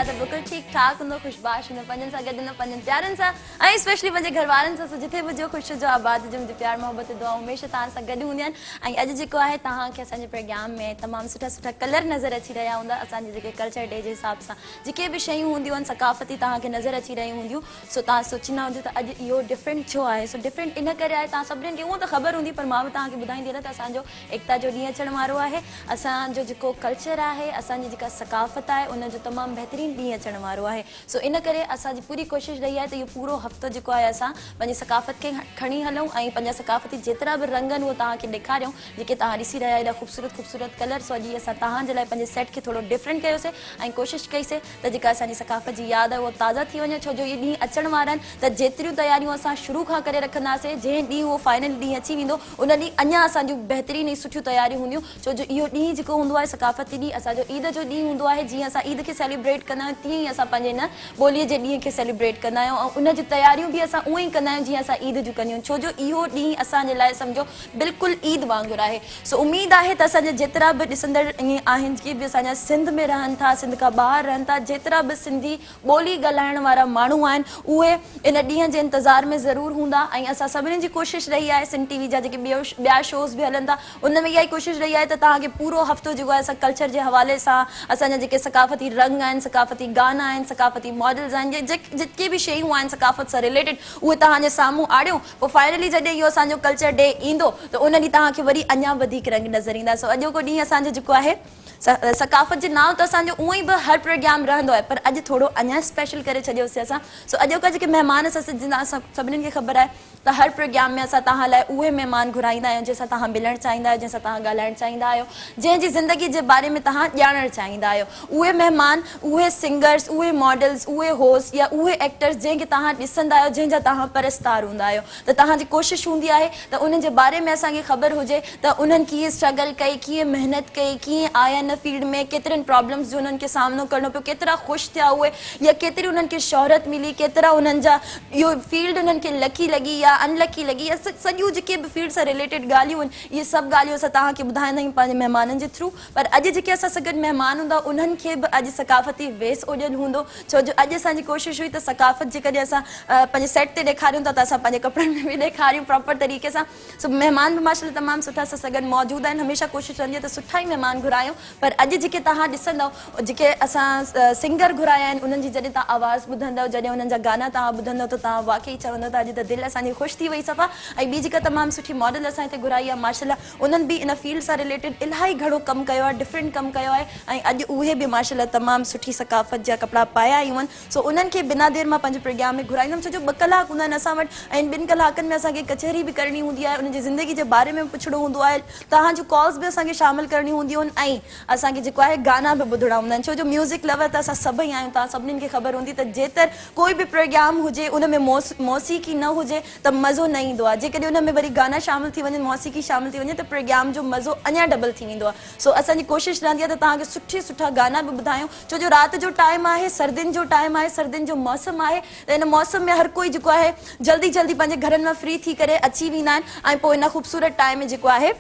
त बिल्कुलु ठीकु ठाक हूंदो, ख़ुशबाश हूंदो, पंहिंजनि सां गॾु हूंदो, पंहिंजनि प्यारनि सां ऐं स्पेशली पंहिंजे घर वारनि सां। जिथे बि हुजो ख़ुशि हुजो, आबाद हुजो, मुंहिंजी प्यार मोहबत दुआ हमेशह तव्हां सां गॾु हूंदियूं आहिनि। ऐं अॼु जेको आहे तव्हांखे असांजे प्रोग्राम में तमामु सुठा सुठा कलर नज़र अची रहिया हूंदा। असांजे जेके कल्चर डे जे हिसाब सां जेके बि शयूं हूंदियूं आहिनि सकाफ़ती तव्हांखे नज़र अची रहियूं हूंदियूं। सो तव्हां सोचींदा हूंदियूं त अॼु इहो डिफरेंट छो आहे। सो डिफरेंट इन करे आहे, तव्हां सभिनीनि खे उहो त ख़बर हूंदी, पर मां बि तव्हांखे ॿुधाईंदी न त असांजो एकता जो ॾींहुं अचण वारो आहे। असांजो जेको कल्चर आहे, असांजी जेका सकाफ़त आहे, उनजो तमामु बहितरीनु ॾींहुं अचण वारो आहे। सो इन करे असांजी पूरी कोशिशि रही आहे त इहो पूरो हफ़्तो जेको आहे असां पंहिंजी सकाफ़त खे खणी हलूं ऐं पंहिंजा सकाफ़ती जेतिरा बि रंग आहिनि उहो तव्हांखे ॾेखारियूं, जेके तव्हां ॾिसी रहिया एॾा ख़ूबसूरत ख़ूबसूरत कलर। सो अॼु असां तव्हांजे लाइ पंहिंजे सेट खे थोरो डिफरेंट कयोसीं ऐं कोशिशि कईसीं त जेका असांजी सकाफ़त जी यादि आहे उहो ताज़ा थी वञे। छो जो इहे ॾींहं अचण वारा आहिनि त जेतिरियूं तयारियूं असां शुरू खां करे रखंदासीं, जंहिं ॾींहुं उहो फाइनल ॾींहुं अची वेंदो उन ॾींहुं अञा असांजूं बहितरीनु ऐं सुठियूं तयारियूं हूंदियूं। छो जो इहो ॾींहुं जेको हूंदो आहे सकाफ़ती ॾींहुं असांजो ईद जो ॾींहुं हूंदो आहे। जीअं असां ईद खे सेलिब्रेट कंदा आहियूं, तीअं ई असां पंहिंजे हिन ॿोलीअ जे ॾींहं खे सेलिब्रेट कंदा आहियूं ऐं उन जी तयारियूं बि असां उअं ई कंदा आहियूं जीअं असां ईद जूं कंदियूं। छो जो इहो ॾींहुं असांजे लाइ सम्झो बिल्कुलु ईद वांगुरु आहे। सो उमेदु आहे त असांजा जेतिरा बि ॾिसंदड़ ईअं आहिनि, जीअं बि असांजा सिंध में रहनि था, सिंध खां ॿाहिरि रहनि था, जेतिरा बि सिंधी ॿोली ॻाल्हाइण वारा माण्हू आहिनि उहे इन ॾींहं जे इंतज़ार में ज़रूरु हूंदा। ऐं असां सभिनीनि जी कोशिशि रही आहे, सिंध टीवी जा जेके ॿिया शोज़ बि हलनि था उन में इहा ई कोशिशि रही आहे त तव्हांखे पूरो हफ़्तो जेको आहे असां कल्चर जे हवाले सां, असांजा जेके सकाफ़ती रंग आहिनि, सकाफ़ती गाना आहिनि, सकाफ़ती मॉडल्स आहिनि, जेके बि शयूं आहिनि सकाफ़त सां रिलेटेड उहे तव्हांजे साम्हूं आणियूं। पोइ फाइनली जॾहिं इहो असांजो कल्चर डे ईंदो त उन ॾींहुं तव्हांखे वरी अञा वधीक रंग नज़र ईंदा। सो अॼोको ॾींहुं असांजो जेको आहे सकाफ़त जे नाव त असांजो उअं ई बि हर प्रोग्राम रहंदो आहे, पर अॼु थोरो अञा स्पेशल करे छॾियोसीं असां। सो अॼोका जेके महिमान असां सभिनीनि खे ख़बर आहे त हर प्रोग्राम में असां तव्हां लाइ उहे महिमान घुराईंदा आहियूं जंहिंसां तव्हां मिलणु चाहींदा आहियो, जंहिंसां तव्हां ॻाल्हाइणु चाहींदा आहियो, जंहिंजी ज़िंदगी जे बारे में तव्हां ॼाणणु चाहींदा आहियो। उहे महिमान, उहे सिंगर्स, उहे मॉडल्स, उहे होस्ट या उहे एक्टर्स जंहिंखे तव्हां ॾिसंदा आहियो, जंहिंजा तव्हां परस्तार हूंदा आहियो। त तव्हांजी कोशिशि हूंदी आहे त उन्हनि जे बारे में असांखे ख़बर हुजे त उन्हनि कीअं स्ट्रगल कई, कीअं महिनत कई, कीअं आया इन फील्ड में, केतिरनि प्रॉब्लम्स जो उन्हनि खे सामनो करणो पियो, केतिरा ख़ुशि थिया उहे, या केतिरी उन्हनि खे शोहरत मिली, केतिरा उन्हनि जा इहो फील्ड उन्हनि खे लकी लॻी या अनलकी लॻी, या सॼियूं जेके बि फील्ड सां रिलेटेड ॻाल्हियूं आहिनि, इहे सभु ॻाल्हियूं असां तव्हांखे ॿुधाईंदा आहियूं पंहिंजे महिमाननि जे थ्रू। पर अॼु जेके असां सां गॾु महिमान हूंदा उन्हनि खे बि अॼु सकाफ़ती वेस ओॼियलु हूंदो। छो जो अॼु असांजी कोशिशि हुई त सकाफ़त जेकॾहिं असां पंहिंजे सेट ते ॾेखारियूं था त असां पंहिंजे कपिड़नि में बि ॾेखारियूं प्रॉपर तरीक़े सां। सो महिमान बि माशाल्लाह तमामु सुठा असां सां गॾु मौजूदु आहिनि। हमेशह कोशिशि रहंदी आहे त सुठा ई महिमान घुरायूं। पर अॼु जेके तव्हां ॾिसंदव, जेके असां सिंगर घुराया आहिनि, उन्हनि जी जॾहिं तव्हां आवाज़ ॿुधंदव, जॾहिं उन्हनि जा गाना तव्हां ॿुधंदव त तव्हां वाक़ई चवंदव त अॼु त दिलि असांजी ख़ुशि थी वई सफ़ा। ऐं ॿी जेका तमामु सुठी मॉडल असां हिते घुराई आहे माशाल्लाह, उन्हनि बि इन फील्ड सां रिलेटेड इलाही घणो कमु कयो आहे, डिफरेंट कमु कयो आहे। ऐं अॼु उहे बि माशाल्लाह तमामु सुठी सकाफ़त जा कपिड़ा पाया आयूं आहिनि। सो उन्हनि खे बिना देरि मां पंहिंजे प्रोग्राम में घुराईंदमि। छो जो 2 कलाक हूंदा आहिनि असां वटि ऐं 2 कलाकनि में असांखे कचहरी बि करणी हूंदी आहे, उनजी ज़िंदगी जे बारे में पुछणो हूंदो आहे, तव्हांजूं कॉल्स बि असांखे शामिलु करणी हूंदियूं आहिनि ऐं असांखे जेको आहे गाना बि ॿुधणा हूंदा आहिनि। छो जो म्यूज़िक लवर त असां सभई आहियूं, तव्हां सभिनीनि खे ख़बर हूंदी त जेतर कोई बि प्रोग्राम हुजे उन में मौसीक़ी न हुजे त मज़ो न ईंदो आहे। जेकॾहिं उन में वरी गाना शामिलु थी वञनि, मौसीक़ी शामिलु थी वञे त प्रोग्राम जो मज़ो अञा डबल थी वेंदो आहे। सो असांजी कोशिशि रहंदी आहे त तव्हांखे सुठा गाना बि ॿुधायूं। छो जो राति जो टाइम आहे, सर्दियुनि जो टाइम आहे, सर्दियुनि जो मौसम आहे, त इन मौसम में हर कोई जेको आहे जल्दी जल्दी पंहिंजे घरनि मां फ्री थी करे अची वेंदा आहिनि ऐं पोइ इन ख़ूबसूरत टाइम में जेको आहे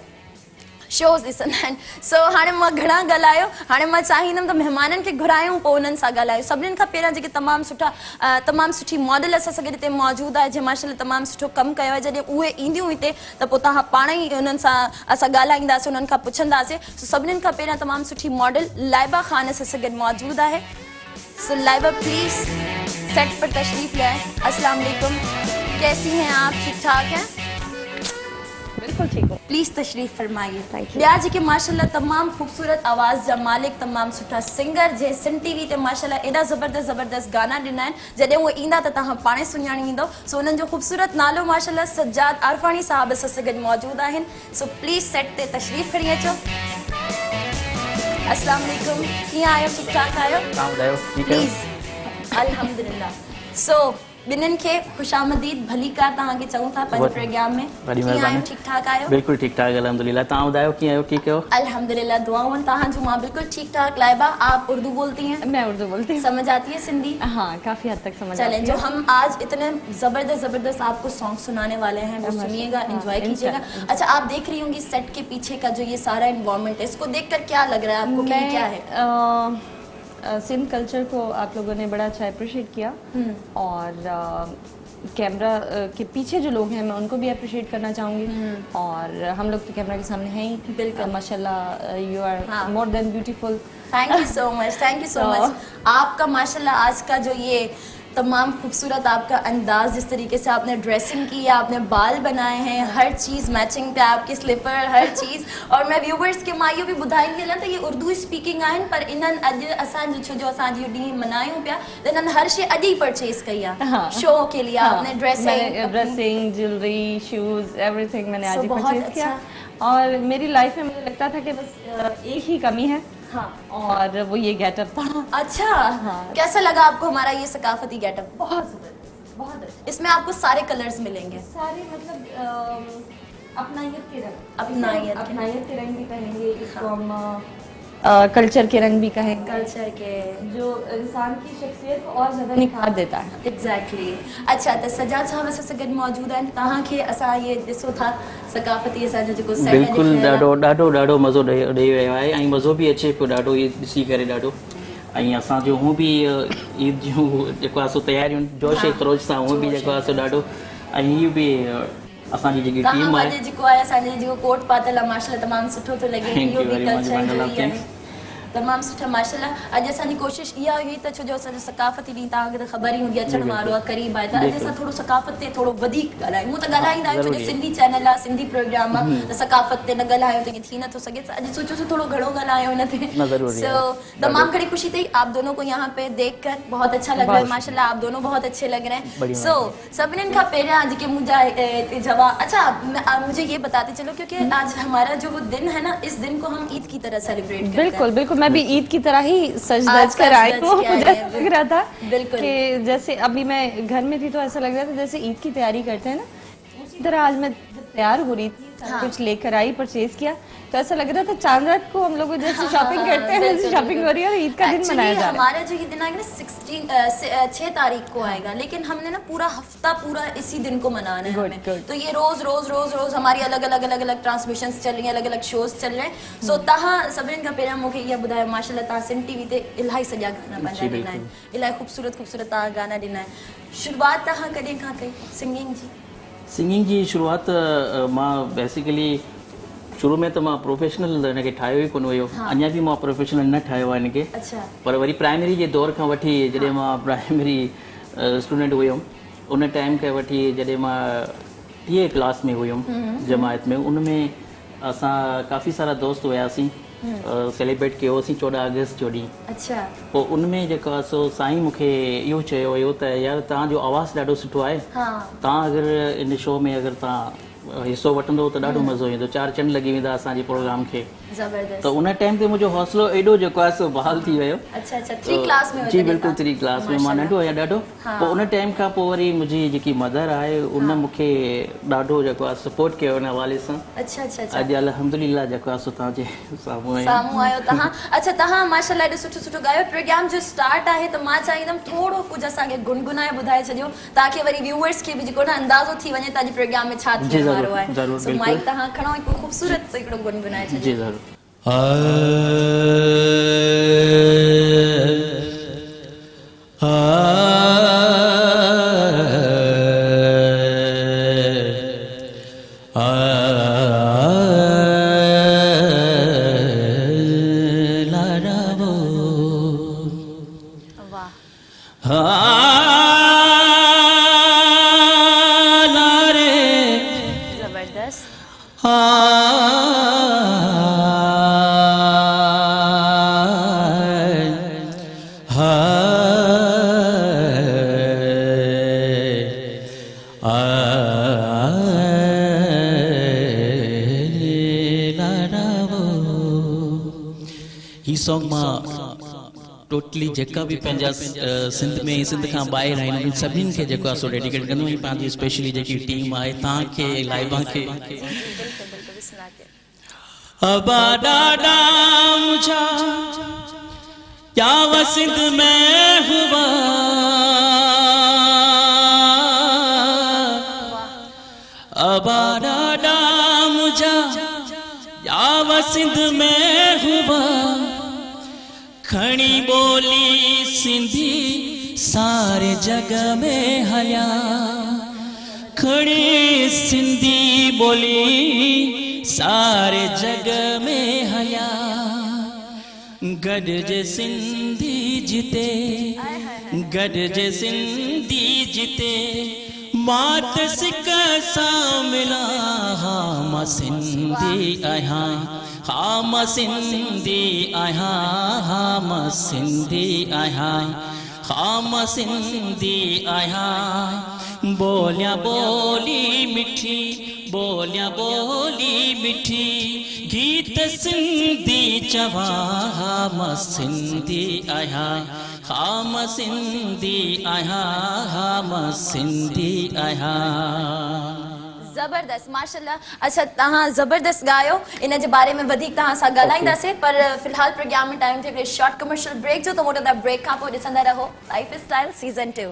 शोज़ ॾिसंदा आहिनि। सो हाणे मां घणा ॻाल्हायो, हाणे मां चाहींदमि त महिमाननि खे घुरायूं, पोइ उन्हनि सां ॻाल्हायूं। सभिनीनि खां पहिरियां जेके तमामु सुठी मॉडल असां सां गॾु हिते मौजूदु आहे, जंहिं माशाल्लाह तमामु सुठो कमु कयो आहे। जॾहिं उहे ईंदियूं हिते त पोइ तव्हां पाण ई उन्हनि सां असां ॻाल्हाईंदासीं, उन्हनि खां पुछंदासीं। सो सभिनीनि खां पहिरियां तमामु सुठी मॉडल लाइबा ख़ान असां सां गॾु मौजूदु आहे। सो लाइबा प्लीज़ सेट पर तशरीफ़ ले आए। अस्सलाम वालेकुम, कैसी हैं आप? ठीक ठाक हैं? बिल्कुल ठीक है। प्लीज़ तशरीफ़ फरमाइए। ॿिया जेके माशाल्लाह तमामु ख़ूबसूरत आवाज़ जा मालिक, तमामु सुठा सिंगर जंहिं सिंध टीवी ते माशाल्लाह एॾा ज़बरदस्त गाना ॾिना आहिनि, जॾहिं उहे ईंदा त तव्हां पाणे सुञाणी वेंदव। सो उन्हनि जो ख़ूबसूरत नालो माशाल्लाह सज्जाद आरफानी साहब असां सां गॾु मौजूदु आहिनि। सो प्लीज़ सेट ते तशरीफ़ खणी अचो। अस्सलाम वालेकुम, कीअं आहियो? ठीक ठाक आहियो? प्लीज़ अल्हम्दुलिल्लाह। सो ॿिन्हिनि खे ख़ुशामदीद भली कार तव्हांखे चऊं था पंहिंजे प्रोग्राम में। कीअं आहियो? ठीक ठाक आहियो? बिल्कुल ठीक ठाक अल्हम्दुलिल्लाह। तव्हां ॿुधायो कीअं आहियो? ठीक आहियो? अल्हम्दुलिल्लाह, दुआऊं तव्हांजूं। मां बिल्कुल ठीक ठाक। लाइबा, आप उर्दू बोलती हैं? मैं उर्दू बोलती हूँ। समझ आती है सिंधी? हाँ, काफी हद तक समझ चलें, जो हम आज इतने जबरदस्त आपको सॉन्ग सुनाने वाले हैं, वो सुनिएगा, एंजॉय कीजिएगा। अच्छा, आप देख रही होंगी सेट के पीछे का जो ये सारा एनवायरनमेंट है, इसको देखकर क्या लग रहा है आपको? क्या है? सिंध कल्चर को आप लोगों ने बड़ा अच्छा अप्रिशिएट किया और कैमरा के पीछे जो लोग हैं मैं उनको भी अप्रिशिएट करना चाहूँगी और हम लोग तो कैमरा के सामने हैं ही बिल्कुल। माशाल्लाह you are more than beautiful. Thank you so much, thank you so much. आपका माशाल्लाह आज का जो ये तमाम खूबसूरत आपका अंदाज, जिस तरीके से आपने ड्रेसिंग की है, आपने बाल बनाए हैं, हर चीज़ मैचिंग पे, आपके स्लीपर, हर चीज़। और मैं व्यूवर्स के माइयो भी ॿुधाईंदी हलां त ये उर्दू स्पीकिंग आहिनि, पर इन्हनि अॼु असांजो छो जो असां इहो ॾींहुं मल्हायूं पिया त इन्हनि हर शइ अॼु ही परचेज कई आहे शो के लिए। आपने ड्रेसिंग, ज्वेलरी, शूज, एवरीथिंग मैंने आज ही बहुत परचेज किया। अच्छा। और मेरी लाइफ में मुझे लगता था कि बस एक ही कमी है और वो ये गेटअप था। अच्छा, कैसा लगा आपको हमारा ये सकाफती गेटअप? बहुत जबरदस्त, बहुत अच्छा। इसमें आपको सारे कलर्स मिलेंगे, सारे मतलब अपनायत के रंग, अपनायत के रंग भी कहेंगे इसको हम, कल्चर के रंग भी कहेंगे, कल्चर के जो इंसान की शख्सियत को और ज़्यादा निखार देता है। एग्जैक्टली। अच्छा, त सजाद साहब असां सां गॾु मौजूद आहिनि। तव्हांखे असां ये ॾिसो था सकाफती असांजो जेको सेट आहे बिल्कुलु ॾाढो मज़ो ॾेई रहियो आहे ऐं मज़ो बि अचे पियो ॾाढो इहो ॾिसी करे ॾाढो। ऐं असांजो हूअं बि ईद जूं जेको आहे सो तयारियूं जोश ख़रोश सां हूअं बि जेको आहे सो ॾाढो। ऐं हीअ बि असांजी जेकी टीम आहे जेको आहे असांजे जेको कोट पातल आहे माशाल्लाह तमामु सुठो थो लॻे। इहो बि कल्चर जो ई आहे, तमामु सुठा माशाल्लाह। अॼु असांजी कोशिशि इहा हुई त छो जो असांजो सकाफ़ती ॾींहुं तव्हांखे त ख़बर ई हूंदी आहे, अचण वारो आहे, क़रीब आहे, त अॼु असां थोरो सकाफ़त ते थोरो वधीक ॻाल्हायूं। हूअं त ॻाल्हाईंदा आहियूं छो जो सिंधी चैनल आहे, सिंधी प्रोग्राम आहे, त सकाफ़त ते न ॻाल्हायूं त ईअं थी नथो सघे। त अॼु सोचो थोरो घणो ॻाल्हायूं हिन ते। सो तमामु घणी ख़ुशी थी आप दोनों को यहाँ पे देख कर, बहुत अच्छा लग रहा है माशाल्लाह, आप दोनों बहुत अच्छे लग रहे हैं। सो सभिनीनि खां पहिरियां जेके मुंहिंजा जवाब, अच्छा मुझे ये बताते चलो क्योंकि आज हमारा जो वो दिन है ना, इस दिन को हम ईद की तरह सेलिब्रेट करते हैं। बिल्कुल बिल्कुल, मैं भी ईद की तरह ही सज कर आई हूँ। मुझे लग रहा था कि जैसे अभी मैं घर में थी तो ऐसा लग रहा था जैसे ईद की तैयारी करते हैं ना, उसी तरह आज मैं तैयार हो रही थी, सब कुछ लेकर आई, परचेज किया, तो ऐसा लग रहा था चांद रात को हम लोग जैसे शॉपिंग करते हैं वैसे शॉपिंग हो रही है और ईद का दिन मनाया जा रहा है। हमारा जो ये दिन आएगा ना 6 तारीख को आएगा, लेकिन हमने ना पूरा हफ्ता पूरा इसी दिन को मनाना है हमें। तो ये रोज रोज रोज रोज हमारी अलग अलग ट्रांसमिशंस चल रही हैं, अलग अलग शोज चल रहे हैं। सो तव्हां सभिनीनि खां पहिरियां मूंखे इहा ॿुधायो, माशाल्लाह तव्हां सिंध टीवी ते इलाही सॼा गाना पंहिंजा ॾिना आहिनि, इलाही ख़ूबसूरत तव्हां गाना ॾिना आहिनि। शुरूआत तव्हां कॾहिं खां कई सिंगिंग जी? शुरूआत मां बेसिकली शुरू में तो मां प्रोफेशनल हिनखे ठाहियो ई कोन हुयो, अञा बि मां प्रोफेशनल न ठाहियो आहे हिनखे। अच्छा। पर वरी प्राइमरी जे दौर खां वठी जॾहिं मां प्राइमरी स्टूडेंट हुयुमि, उन टाइम खां वठी जॾहिं मां 10 क्लास में हुयुमि जमायत में, उनमें असां काफ़ी सारा दोस्त हुयासीं, सेलिब्रेट कयोसीं 14 अगस्त जो ॾींहुं। अच्छा। पोइ उनमें जेको आहे सो साईं मूंखे इहो चयो हुयो त यार तव्हांजो आवाज़ु ॾाढो सुठो आहे, तव्हां अगरि इन शो में अगरि तव्हां हिसो वठंदो त ॾाढो मज़ो ईंदो, 4 चंड लॻी वेंदा असांजे प्रोग्राम खे। ज़बरदस्त। त उन टाइम ते मुंहिंजो हौसलो एॾो जेको आहे सो बहाल थी वियो। अच्छा अच्छा, 3 क्लास में? जी बिल्कुलु 3 क्लास में, मां नंढो आहियां ॾाढो। पोइ उन टाइम खां पोइ वरी मुंहिंजी जेकी मदर आहे उन मूंखे ॾाढो जेको आहे सपोर्ट कयो उन हवाले सां। अच्छा अच्छा अच्छा। अॼु अल्हम्दुलिल्लाह जेको आहे सो तव्हांजे साम्हूं आयो तव्हां। अच्छा, तव्हां माशाल्लाह एॾो सुठो सुठो ॻायो। प्रोग्राम जो स्टार्ट आहे त मां चाहींदमि थोरो कुझु असांखे गुनगुनाए ॿुधाए छॾियो, ताकि वरी व्यूअर्स खे बि जेको न अंदाज़ो थी वञे त अॼु प्रोग्राम में छा थियण वारो आहे। माइक तव्हां खणो, हिकु ख़ूबसूरत से हिकिड़ो गुनगुनाए छॾियो। जी ज़रूरु। सॉन्ग मां टोटली जेका भी पंहिंजा सिंध में सिंध खां ॿाहिरि आहिनि सभिनीनि खे जेको आहे सो डेडिकेट कंदो आहियां, पंहिंजी स्पेशली जेकी टीम आहे तव्हांखे लाइबा खे। अबा डाडा मुझा क्या वो सिंध में हुआ, अबा डाडा मुझा क्या वो सिंध में हुआ, खणी बोली सिंधी सारे जग में हलिया खणी सिंधी बोली सारे जग में हलिया गॾ जे सिंधी जिते गॾ जे सिंधी जिते मात सिक सां मिला हा मां सिंधी आहियां हा मां सिंधी आहियां हा मां सिंधी आहियां हा मां सिंधी आहियां बोलियां बोली मिठी बोलियां बोली मिठी गीत सिंधी चवां हा मां सिंधी आहियां हा मां सिंधी आहियां हा मां सिंधी आहियां ज़बरदस्त माशाल्लाह। अच्छा तहां ज़बरदस्त गायो इन जे बारे में वधीक तहां सां ॻाल्हाईंदासीं पर फिलहाल प्रोग्राम में टाइम थे हिकिड़े शॉर्ट कमर्शियल ब्रेक जो त मोटंदा ब्रेक खां पोइ ॾिसंदा रहो life style season 2।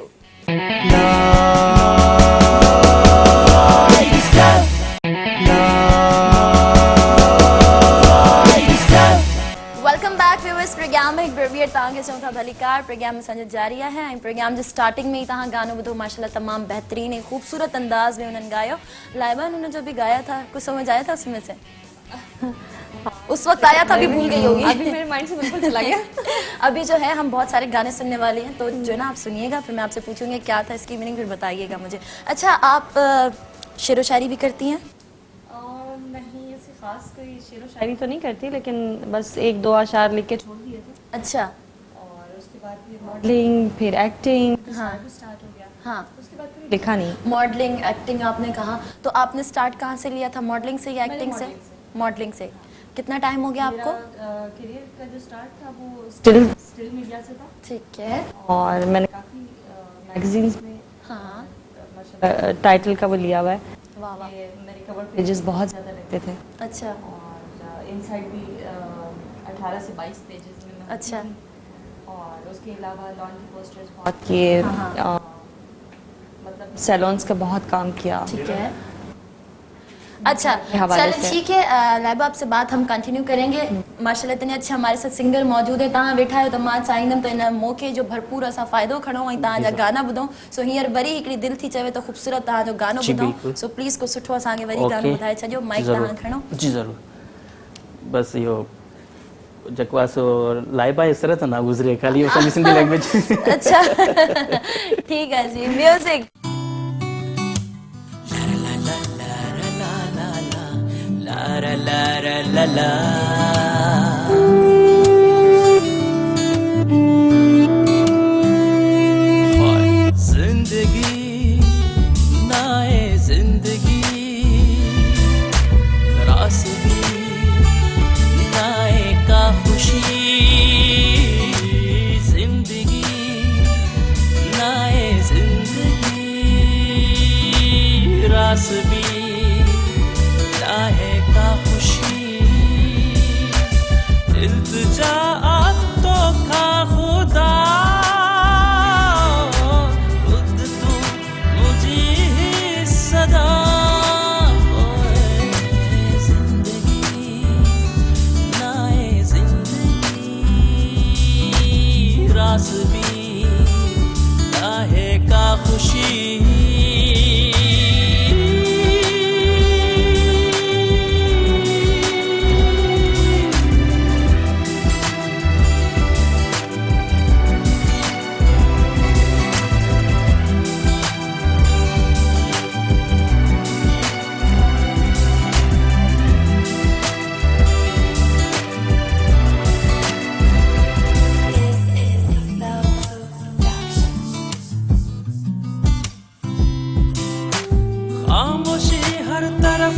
Welcome back viewers. Program में एक बरबियर तव्हांखे चऊं था भलीकार। प्रोग्राम असांजो जारी आहे ऐं प्रोग्राम जे स्टार्टिंग में ही तव्हां गानो ॿुधो माशाल्लाह तमामु बहितरीन ऐं खूबसूरत अंदाज में उन्होंने गायो। लाइबा ने जो भी गाया था कुछ समझ आया था उसमें से? उस वक्त आया था अभी भूल गई होगी। अभी मेरे माइंड से बिल्कुल चला गया। अभी जो है हम बहुत सारे गाने सुनने वाले हैं तो जो ना आप सुनिएगा फिर मैं आपसे पूछूंगी क्या था इसकी मीनिंग फिर बताइएगा मुझे। अच्छा आप शेर व शायरी भी करती हैं? नहीं ऐसे खास कोई शेर व शायरी तो नहीं करती लेकिन बस एक दो अशार लिख के छोड़ दिए थे अच्छा। और उसके बाद फिर मॉडलिंग फिर एक्टिंग हाँ स्टार्ट हो गया। हाँ उसके बाद फिर लिखा नहीं। मॉडलिंग एक्टिंग आपने कहा तो आपने स्टार्ट कहाँ से लिया था मॉडलिंग से या एक्टिंग से? मॉडलिंग से। कितना टाइम हो गया आपको? करियर का जो स्टार्ट था वो स्टिल मीडिया से था। ठीक है। और मैंने काफ़ी मैगजीन्स में हाँ टाइटल का वो लिया हुआ है। वाह वाह। मेरे कवर पेजेस बहुत ज़्यादा रहते थे अच्छा और इनसाइड भी 18 से 22 पेजेस में मैं अच्छा। और उसके अलावा लॉन्ड्री पोस्टर्स बहुत किए। मतलब सैलून्स का बहुत काम किया। ठीक है। अच्छा हवाले चलो से। ठीक है लाइबा आपसे बात हम कंटिन्यू करेंगे। माशाल्लाह इतने अच्छे हमारे साथ सिंगर मौजूद है तव्हां वेठा आहियो त मां चाहींदमि त इन मौक़े जो भरपूर असां फ़ाइदो खणूं ऐं तव्हांजा गाना ॿुधूं। सो हींअर वरी हिकिड़ी दिलि थी चवे त ख़ूबसूरत तव्हांजो गानो जी, ॿुधूं। बिल्कुलु। सो प्लीज़ को सुठो असांखे वरी गानो ॿुधाए छॾियो। माइक ज़रूरु। तव्हां खणो। जी ज़रूरु। बस इहो जेको आहे सो लाइबा इसरत ना गुज़रे ख़ाली असांजी सिंधी लैंग्वेज। अच्छा ठीक है जी म्यूजिक। ला ला ला ला ला जिंदगी नाए जिंदगी रास भी नाए का खुशी जिंदगी नाए जिंदगी रास भी है का खुशी इल्तिजा तो खा खुदा खुद तू मुझे ही सदा जिंदगी नाए जिंदगी रास भी है का खुशी खामोशी हर तरफ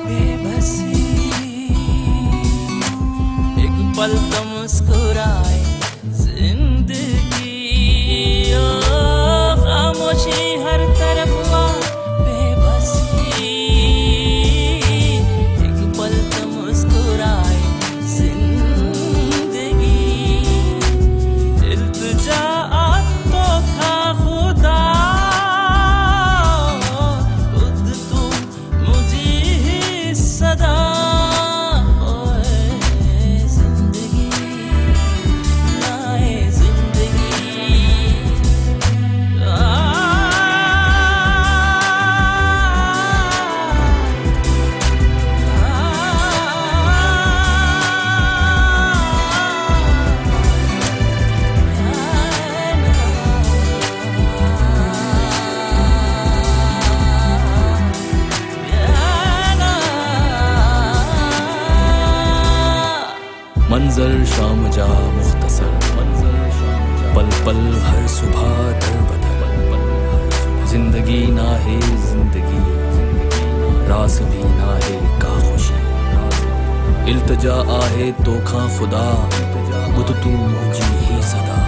बेबसी एक पल तो मुस्कुराए जिंदगी ओ खामोशी हर तरफ बेबसी एक पल तो मुस्कुराए जिंदगी इल्तिजा तो खा खुदा सदा जिंदगी मंजर शाम जा मुख्तसर, पल पल हर सुबह दर बदर, जिंदगी ना है जिंदगी, रास भी ना है का खुशी, इल्तजा आहे तो खां खुदा, बुध तू मुझी ही सदा,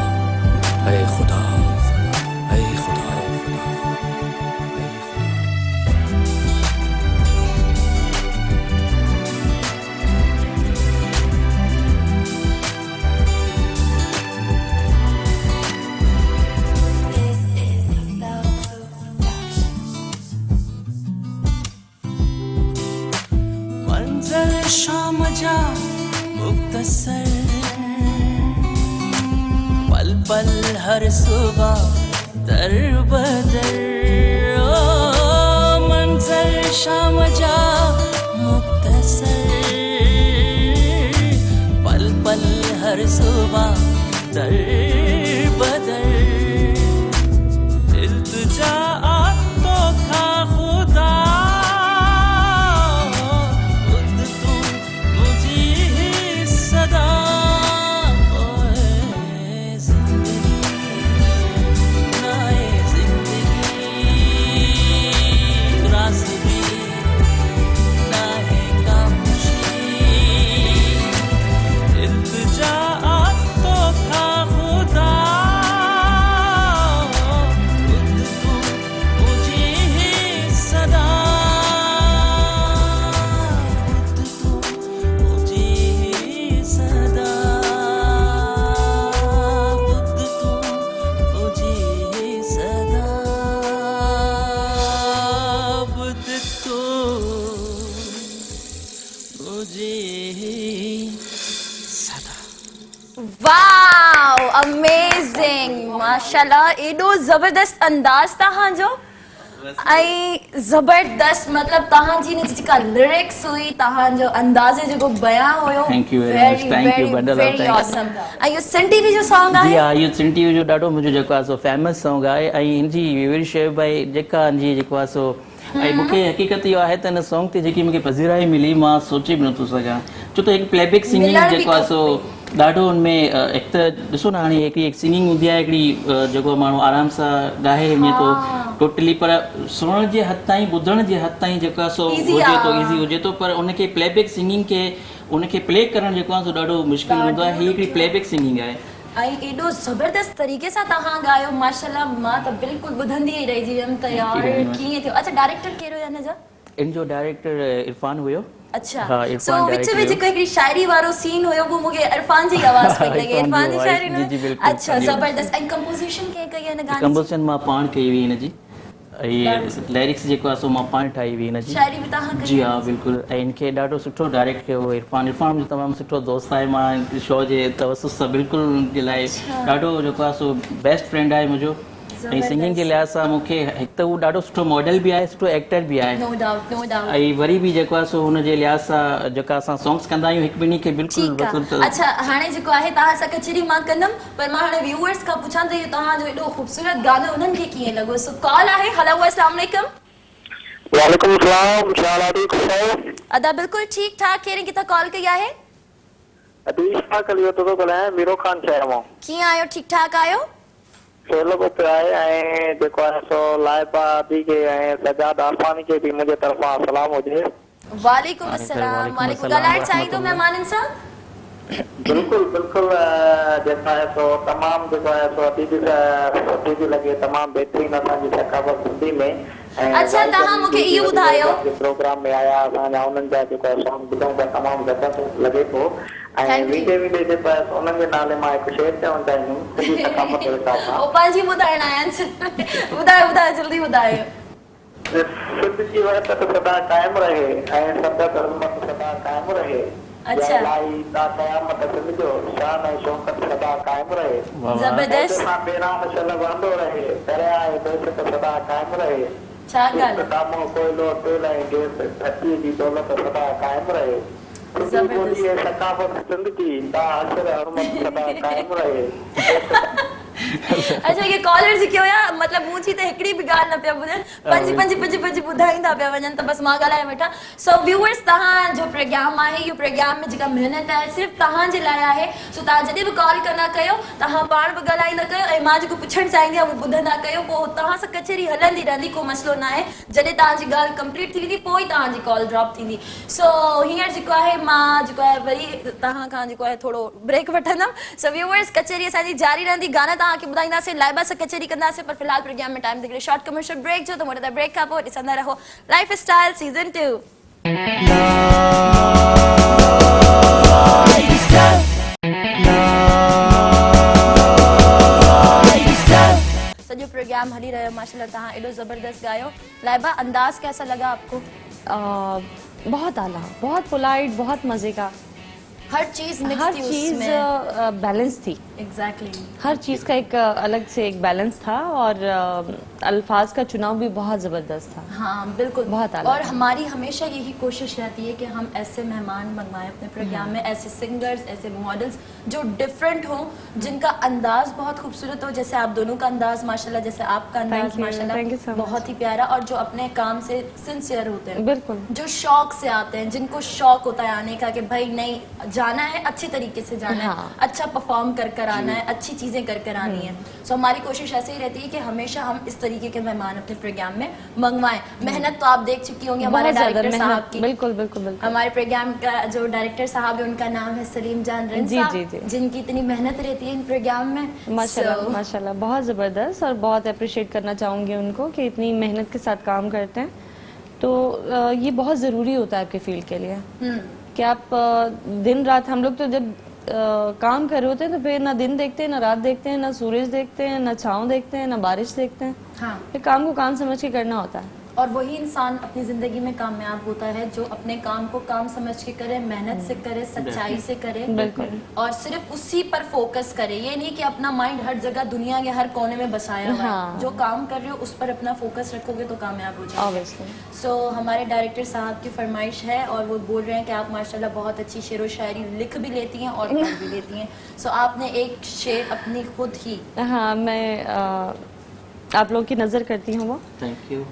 ऐ खुदा ऐ खुदा। मंजर शाम जा मुख्तसर, पल पल हर सुबह दर बदर। ओ मंजर शाम जा मुख्तसर, पल पल हर सुबह दर बदर। इल्तिजा तो खा खुदा, वाव अमेजिंग माशाल्लाह एडो जबरदस्त अंदाज तहांजो ऐं जबरदस्त मतलब तहांजी ने जेका लिरिक्स हुई तहांजो अंदाज़े जेको बयां हुयो Thank you very much. Thank you, bundle of very thanks. Awesome ऐं इहो सिंध टीवी जो सॉन्ग जी आहे हा इहो सिंध टीवी जो ॾाढो मुंहिंजो जेको आहे सो फेमस सॉन्ग आहे ऐं हिनजी विविर शइ भाई जेका हिनजी जेको आहे सो ऐं मूंखे हक़ीक़त इहो आहे त हिन सॉन्ग ते जेकी मूंखे पज़ीराई मिली मां सोचे बि नथो सघां छो त हिकु प्लेबैक सिंगिंग मिलण बि जेको आहे सो ॾाढो हुनमें हिकु त ॾिसो न हाणे हिकिड़ी सिंगिंग हूंदी आहे हिकिड़ी जेको माण्हू आराम सां ॻाए वञे थो टोटली पर सुणण जे हद ताईं ॿुधण जे हद ताईं जेको आहे सो Easy हुजे थो आहे। ईज़ी हुजे थो पर उनखे प्लेबैक सिंगिंग खे उनखे प्ले करणु जेको आहे सो ॾाढो मुश्किल हूंदो आहे हीअ हिकिड़ी प्लेबैक सिंगिंग आहे ऐं एॾो ज़बरदस्त तरीक़े सां तव्हां ॻायो माशाल्लाह मां त बिल्कुलु ॿुधंदी ई रहिजी वियमि त यार कीअं थियो अच्छा डायरेक्टर कहिड़ो आहे हिन जा इन जो डायरेक्टर इरफान हुयो अच्छा हाँ, सो इरफान विच डायरेक्टर में हुयो। जेको हिकिड़ी शायरी वारो सीन हुयो वो मूंखे इरफान जी आवाज़ पई लॻे इरफान इरफान जी जी voice, शायरी जी, जी, बिल्कुलु, अच्छा जी। ज़बरदस्त ऐं कंपोज़िशन कंहिं कई आहे हिन गाने जी कंपोज़िशन मां पाण कई हुई हिनजी ऐं लिरिक्स जेको आहे सो मां पाण ठाही हुई हिनजी शायरी बि तव्हां कई जी हा बिल्कुलु ऐं हिनखे ॾाढो सुठो डायरेक्ट कयो हो इरफान मुंहिंजो तमामु सुठो दोस्त आहे मां शो जे तवसुस सां बिल्कुलु हुनजे लाइ ॾाढो जेको आहे सो बेस्ट फ्रेंड आहे मुंहिंजो ऐं सिंगिंग जे लिहाज़ सां मूंखे हिकु त उहो ॾाढो सुठो मॉडल बि आहे सुठो एक्टर बि आहे नो डाउट ऐं वरी बि जेको आहे सो हुनजे लिहाज़ सां जेका असां सॉन्ग्स कंदा आहियूं हिकु ॿिन्ही खे बिल्कुलु ठीकु आहे मतिलबु अच्छा हाणे जेको आहे तव्हां सां कचहरी मां कंदमि पर मां हाणे व्यूअर्स खां पुछां त इहो तव्हांजो एॾो ख़ूबसूरत गानो उन्हनि खे कीअं लॻो सो कॉल आहे हेलो अस्सलाम वालेकुम वालेकुम सलाम शालाटिक सो अदा बिल्कुलु ठीकु ठाक केरु किथां कॉल कई आहे अदीशा कलियो तो ॻाल्हायां मीरो खान शहर मां कीअं आहियो ठीकु ठाक आहियो सेल को पे आहे ऐं जेको आहे सो लाइबा दी के ऐं सजाद आसमानी के भी मुंहिंजे तरफ़ां सलाम हुजे वालेकुम अस्सलाम वालेकुम ॻाल्हाइण चाहींदो महिमाननि सां बिल्कुल बिल्कुल जेका है सो तमाम जेको है सो दीदी लगे तमाम बेहतरीन असांजी सकाफ़त सिंधी में अच्छा तव्हां मूंखे इहो ॿुधायो प्रोग्राम में आया असांजा उन्हनि जा जेको आहे सॉन्ग ॿुधूं था तमामु ज़बरदस्त लॻे थो ऐं Thank you. वीडियो जेको आहे उन्हनि जे नाले मां हिकु शेर चवणु चाहींदुमि सिंधी सकाफ़त जे हिसाब सां ओ पंहिंजी ॿुधाइण आया आहिनि ॿुधायो जल्दी ॿुधायो सिंध जी वहदत सदा कायम रहे ऐं सदत अज़मत सदा कायम रहे अच्छा। या इलाही ता क़यामत सिंध जो शान ऐं शौक़त सदा कायम रहे ज़बरदस्त मां बेरान शल वहंदो रहे दरिया ऐं बेशत सदा कायम रहे छा ॻाल्हि तामो कोयलो तेल ऐं गैस धरती जी दौलत सदा कायम रहे ज़बरदस्त। बोली ऐं सकाफ़त सिंध जी ता अशर हरमत सदा कायम रहे अच्छा ये कॉलर जी क्यों या मतलब मूंछी ते हिकड़ी भी गाल न पिया ॿुधनि पंजी ॿुधाईंदा पिया वञनि त बस मां ॻाल्हाए वठां। सो व्यूअर्स तव्हां जो प्रोग्राम आहे इहो प्रोग्राम में जेका महिनत आहे सिर्फ़ु तव्हां जे लाइ आहे। सो तव्हां जॾहिं बि कॉल कंदा कयो तव्हां पाण बि ॻाल्हाईंदा कयो ऐं मां जेको पुछणु चाहींदी आहियां उहो ॿुधंदा कयो, पोइ तव्हां सां कचहरी हलंदी रहंदी, को मसइलो न आहे। जॾहिं तव्हांजी ॻाल्हि कंप्लीट थी वेंदी पोइ तव्हांजी कॉल ड्रॉप थींदी। सो हींअर जेको आहे मां जेको आहे वरी तव्हां खां जेको आहे थोरो ब्रेक वठंदमि। सो व्यूअर्स कचहरी असांजी जारी रहंदी, गाना तव्हांखे ॿुधाईंदासीं, लाइबा सां कचहरी कंदासीं, पर फिलहाल प्रोग्राम में टाइम थी शॉर्ट कमर्शियल ब्रेक जो, त मोटे ब्रेक खां पोइ ॾिसंदा रहो लाइफ स्टाइल सीज़न 2। सॼो प्रोग्राम हली रहियो माशाल्लाह, तव्हां एॾो ज़बरदस्त गायो। लाइबा अंदाज कैसा लगा आपको? बहुत आला, बहुत पोलाइट, बहुत मजे का, हर चीज मिक्स हर थी चीज उसमें। बैलेंस थी। एग्जैक्टली हर चीज का एक अलग से एक बैलेंस था और अल्फाज का चुनाव भी बहुत जबरदस्त था। हाँ बिल्कुल बहुत आला और था। हमारी हमेशा यही कोशिश रहती है कि हम ऐसे मेहमान मंगवाएं अपने प्रोग्राम में, ऐसे सिंगर्स, ऐसे मॉडल्स जो डिफरेंट हों, जिनका अंदाज बहुत खूबसूरत हो, जैसे आप दोनों का अंदाज माशाल्लाह, जैसे आपका अंदाज Thank you so माशाल्लाह much. बहुत ही प्यारा, और जो अपने काम से सिंसियर होते हैं, बिल्कुल। जो शौक से आते हैं, जिनको शौक होता है आने का कि भाई नहीं जाना है, अच्छी तरीके से जाना है, हाँ। अच्छा परफॉर्म कर आना है, अच्छी चीजें कर आनी है। सो हमारी कोशिश ऐसे ही रहती है कि हमेशा हम इस तरीके के मेहमान अपने प्रोग्राम में मंगवाएं। मेहनत तो आप देख चुकी होंगी हमारे बहुत ज्यादा डायरेक्टर साहब मेहनत, की। बिल्कुल बिल्कुल बिल्कुल। हमारे प्रोग्राम का जो डायरेक्टर साहब है उनका नाम है सलीम जान रन जी, साहब, जी, जी। जिनकी इतनी मेहनत रहती है इन प्रोग्राम में। माशाल्लाह So, माशाल्लाह बहुत ज़बरदस्त, और बहुत अप्रिशिएट करना चाहूँगी उनको कि इतनी मेहनत के साथ काम करते हैं। तो ये बहुत ज़रूरी होता है आपके फील्ड के लिए कि आप दिन रात, हम लोग तो जब काम कर रहे होते हैं तो फिर ना दिन देखते हैं, ना रात देखते हैं, ना सूरज देखते हैं, ना छाँव देखते हैं, ना बारिश देखते हैं। हाँ। फिर काम को काम समझ के करना होता है। और वही इंसान अपनी जिंदगी में कामयाब होता है जो अपने काम को काम समझ के करे, मेहनत से करे, सच्चाई से करे, बिल्कुल। और सिर्फ उसी पर फोकस करे। ये नहीं कि अपना माइंड हर जगह दुनिया के हर कोने में बसाया हुआ है। हाँ। जो काम कर रहे हो उस पर अपना फोकस रखोगे तो कामयाब हो जाओगे। Obviously। सो हमारे डायरेक्टर साहब की फरमाइश है और वो बोल रहे हैं कि आप माशाल्लाह बहुत अच्छी शेर व शायरी लिख भी लेती हैं और पढ़ भी लेती हैं। सो आपने एक शेर अपनी खुद ही। हाँ, मैं आप लोग की नज़र करती हूँ वो। Thank you.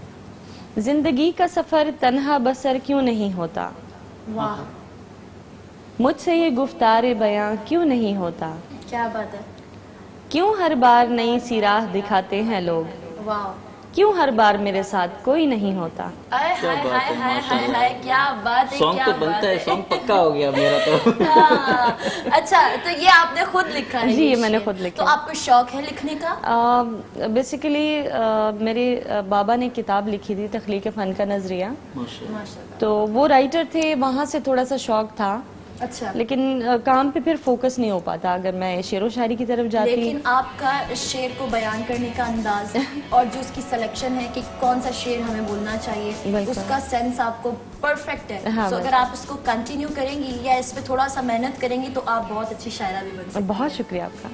जिंदगी का सफर तन्हा बसर क्यों नहीं होता, वाह मुझसे ये गुफ्तारे बयां क्यों नहीं होता, क्या बात है, क्यों हर बार नई सी राह दिखाते हैं लोग, वाह क्यों हर बार मेरे साथ कोई नहीं होता। हाय क्या हाय बात हाय है, हाय हाय माशाल्लाह। हाय, क्या बात है, सॉन्ग क्या तो बात बनता है, सॉन्ग पक्का हो गया मेरा तो। हाँ, अच्छा तो ये आपने खुद लिखा है? जी, ये मैंने शेर। खुद लिखा तो है। आपको शौक है लिखने का? बेसिकली मेरे बाबा ने किताब लिखी थी तख्लीक फ़न का नजरिया, माशाल्लाह। माशाल्लाह। तो वो राइटर थे, वहाँ से थोड़ा सा शौक था, अच्छा, लेकिन काम पे फिर फोकस नहीं हो पाता अगर मैं शेर व शायरी की तरफ जाती। लेकिन आपका शेर को बयान करने का अंदाज और जो उसकी सिलेक्शन है कि कौन सा शेर हमें बोलना चाहिए, बिल्कुल। उसका सेंस आपको परफेक्ट है। हाँ, तो अगर आप उसको कंटिन्यू करेंगी या इस पे थोड़ा सा मेहनत करेंगी तो आप बहुत अच्छी शायरा भी बन सकती बहुत शुक्रिया आपका,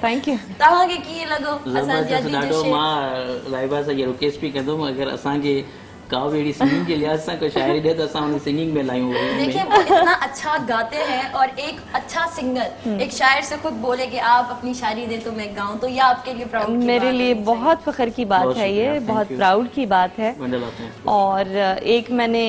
थैंक यू। तव्हांखे कीअं लॻो असांजा ज़बरदस्त, ॾींहं ॾाढो। शेर? मां लाइबा सां इहो रिक्वेस्ट बि कंदुमि, अगरि असांखे का बि अहिड़ी सिंगिंग के लिहाज सां कोई शायरी ॾे त असां उन सिंगिंग में लायूं। देखिए वो इतना अच्छा गाते हैं और एक अच्छा सिंगर एक शायर से खुद बोले कि आप अपनी शायरी दे तो मैं गाऊं, तो ये आपके लिए प्राउड की मेरे बात लिए है। बहुत फख्र की बात बहुत है, शुक्रिया, ये thank बहुत you। प्राउड की बात है। वंडरलूल, thank you। और एक मैंने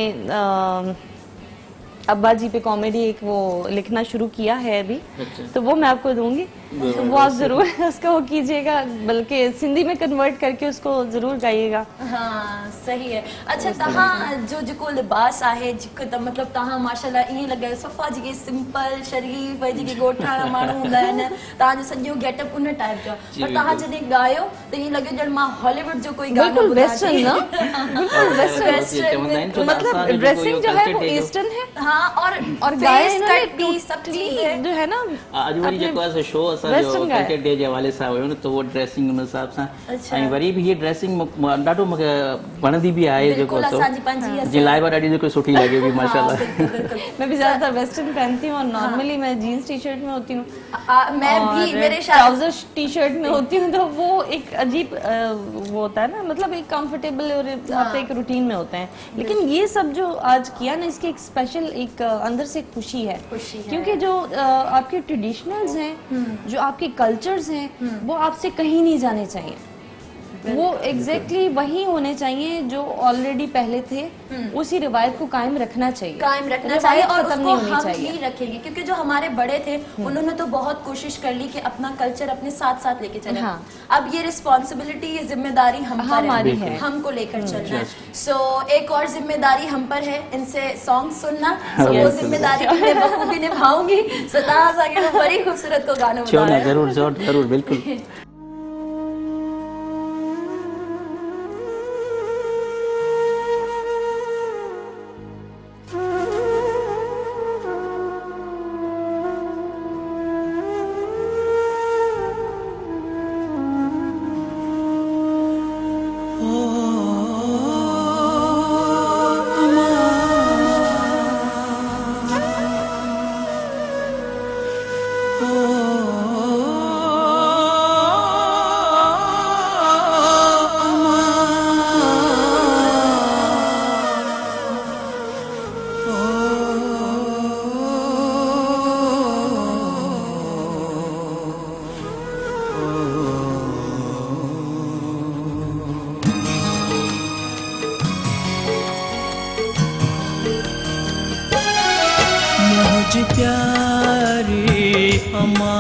अब्बा जी पे कॉमेडी एक वो लिखना शुरू किया है अभी, अच्छा। तो वो मैं आपको दूंगी, तो वो आप जरूर उसका वो कीजिएगा, बल्कि सिंधी में कन्वर्ट करके उसको जरूर गाइएगा। हाँ सही है। अच्छा तव्हां जो जेको लिबास आहे जेको त मतलब तव्हां माशाल्लाह ईअं लॻे सफ़ा जेके सिंपल शरीफ भई जेके ॻोठाणा माण्हू हूंदा आहिनि, तव्हांजो सॼो गेटअप उन टाइप जो, जी, पर तव्हां बिल्कुल। जॾहिं गायो त ईअं लॻे ॼण मां हॉलीवुड जो कोई गानो बिल्कुल ॿुधां वेस्टर्न थी। ना, बिल्कुल वेस्टर्न, मतलब ड्रेसिंग जो है वो ईस्टर्न है, हाँ और गाए फेस इन्होंने कट भी सब चीज़ें जो है ना अॼु वरी जेको आहे शो असांजो Western गाए। क्रिकेट डे जे हवाले सां हुयो न, त उहो ड्रेसिंग उन हिसाब सां, अच्छा। ऐं वरी बि हीअ ड्रेसिंग ॾाढो मूंखे वणंदी बि आहे, जेको बिल्कुलु असांजी पंहिंजी सो असां- जीअं लाइबा ॾाढी जेको सुठी लॻे बि हाँ, माशाल्लाह। बिल्कुल, बिल्कुल। मैं भी ज्यादातर वेस्टर्न पहनती हूँ और नॉर्मली मैं जीन्स टी शर्ट में होती हूँ, मैं भी और मेरे ट्राउजर टी शर्ट में होती हूँ, तो वो एक अजीब वो होता है ना, मतलब एक कंफर्टेबल और आप एक रूटीन में होते हैं। लेकिन ये सब जो आज किया ना, इसकी एक स्पेशल एक अंदर से खुशी है, खुशी है। क्योंकि जो आपके ट्रेडिशनल्स हैं, जो आपके कल्चर्स हैं, वो आपसे कहीं नहीं जाने चाहिए। वो एग्जैक्टली वही होने चाहिए जो ऑलरेडी पहले थे, उसी रिवायत को कायम रखना चाहिए, कायम रखना रिवायत चाहिए और खत्म उसको नहीं होनी हम चाहिए। ही रखेंगे, क्योंकि जो हमारे बड़े थे उन्होंने तो बहुत कोशिश कर ली कि अपना कल्चर अपने साथ साथ लेके चले। हाँ। अब ये रिस्पॉन्सिबिलिटी, ये जिम्मेदारी हम पर हमारी है, है। हमको लेकर चलना है। सो एक और जिम्मेदारी हम पर है, इनसे सॉन्ग सुनना। So, वो Yes. जिम्मेदारी भी मैं बखूबी निभाऊंगी। सताज आगे वो बड़ी खूबसूरत को गाना श्योर बता ना, रहे हैं। जरूर जरूर बिल्कुल। मुझ प्यारी अम्मा,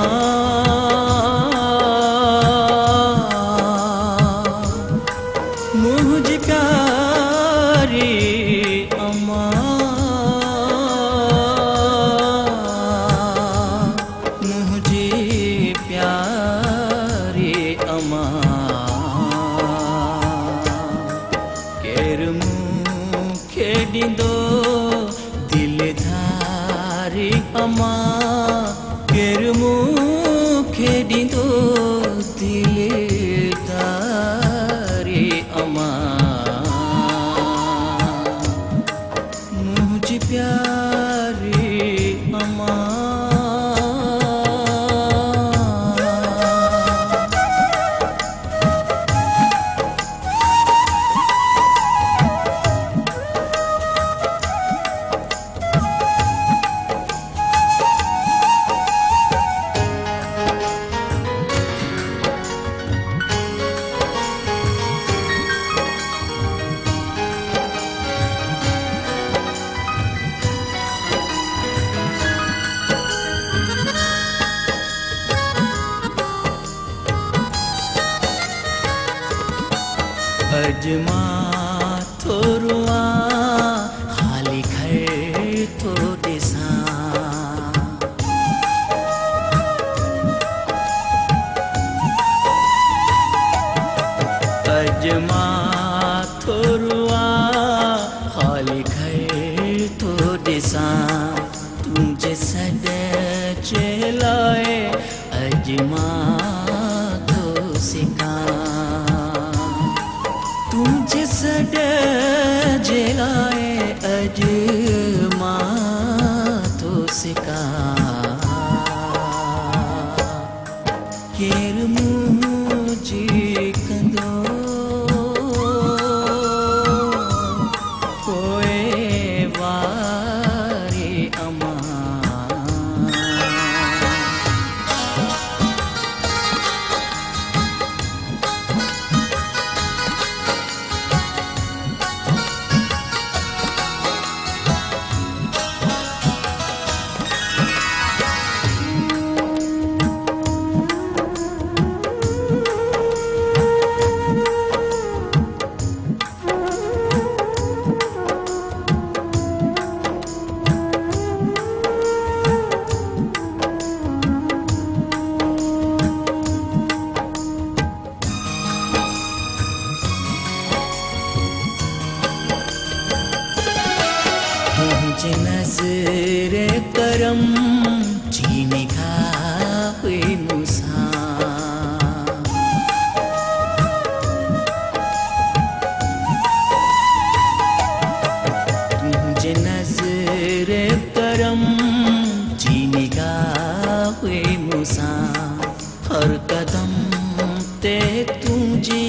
मुझ प्यारी अम्मा, मुझे प्यारी अम्मा, केर मुँह खेड़ी दो अम्मा, केर मुँह खेड़ी दो दिलदारी अम्मा, मुझ प्यारी अम्मा। अजमा थोरुआ खाली घर तो दिसा, अजमा थोरुआ खाली घर तो दिसा, तुझे सद चलाए अजमा तो सिका, तुझे सड जलाए अजमा तो सिका, केर मुझे कंदो कोए वारे अम्मा। तुझे नजर करम जीने का हुई मुसा, तुझे नजर करम जीने का हुई मुसा, हर कदम ते तुझे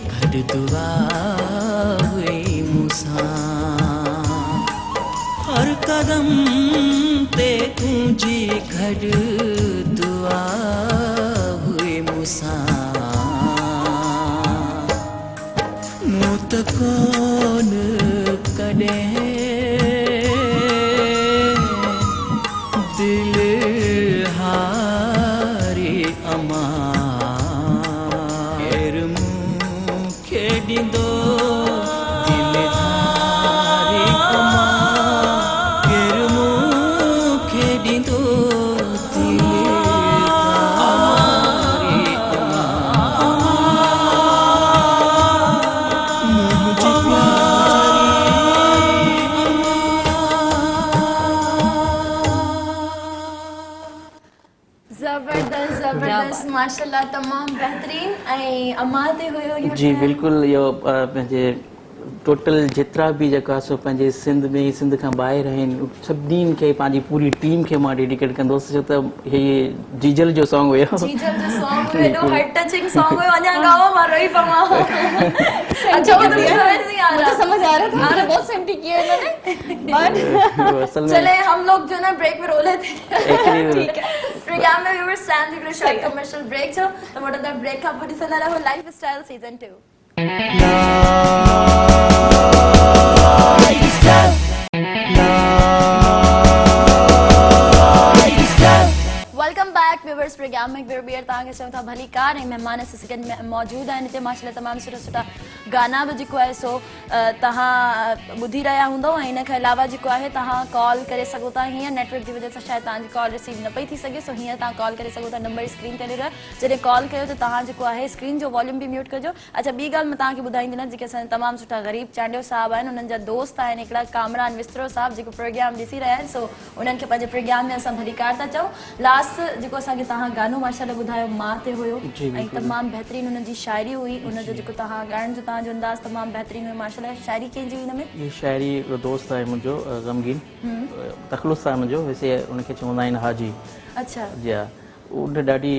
घर दुआ हुई मुसा, हर कदम कदम ते तुझी घड़ दुआ हुई मुसा मूत कौन कॾे दिल हारी अमा केर मूंखे ॾींदो दिल हारी अमा केर मूंखे ॾींदो दिल हारी अमा मुंहिंजी ज़बरदस्त ज़बरदस्त माशाल्लाह तमाम बेहतरीन ऐं अमा ते हुयो इहो जी बिल्कुलु इहो पंहिंजे टोटल जेतिरा बि जेका सो पंहिंजे सिंध में सिंध खां ॿाहिरि आहिनि सभिनीनि खे पंहिंजी पूरी टीम खे मां डेडिकेट कंदुसि छो त हीअ जीजल जो सॉन्ग हुयो जीजल जो सॉन्ग हुयो एॾो हार्ट टचिंग सॉन्ग हुयो अञा गाओ मां रोई पवां अच्छा वो तो समझ नहीं आ रहा समझ आ रहा था बहुत सेंटी किया इन्होंने असल में चले हम लोग जो ना ब्रेक में रोले थे एक्चुअली प्रोग्राम में viewers time to short commercial break छो तो मोटा द ब्रेक का पूरी सुना रहो lifestyle season 2 welcome back viewers program में बियर तव्हांखे चऊं था भली कार ऐं महिमान सिगन में मौजूद आहिनि हिते माशाल्लाह तमामु सुठा सुठा गाना बि जेको आहे सो तव्हां ॿुधी रहिया हूंदव ऐं हिन खां अलावा जेको आहे तव्हां कॉल करे सघो था हीअं नेटवर्क जी वजह सां शायदि तव्हांजी कॉल रिसीव न पई थी सघे सो हीअं तव्हां कॉल करे सघो था नंबर स्क्रीन ते ॾिनो आहे जॾहिं कॉल कयो त तव्हां जेको आहे स्क्रीन जो वॉल्यूम बि म्यूट कजो अच्छा ॿी ॻाल्हि मां तव्हांखे ॿुधाईंदी न जेके असांजा तमामु सुठा ग़रीब चांडियो साहब आहिनि उन्हनि जा दोस्त आहिनि हिकिड़ा कामरान विस्तरो साहब जेको प्रोग्राम ॾिसी रहिया आहिनि सो उन्हनि खे पंहिंजे प्रोग्राम में असां भली कार था चऊं लास्ट जेको असांखे तव्हां गानो माशाल्लाह ॿुधायो मां ते हुयो ऐं तमामु बहितरीन हुननि जी शाइरी हुई उनजो जेको तव्हां ॻाइण जो तव्हांजो अंदाज़ तमामु बहितरीन हुयो माशाल्लाह शाइरी कंहिंजी हुई हिन में ये शायरी दोस्त आहे मुंहिंजो ग़मगीन तखलुस आहे मुंहिंजो वैसे उनखे चवंदा आहिनि हाजी अच्छा जी हा उन ॾाढी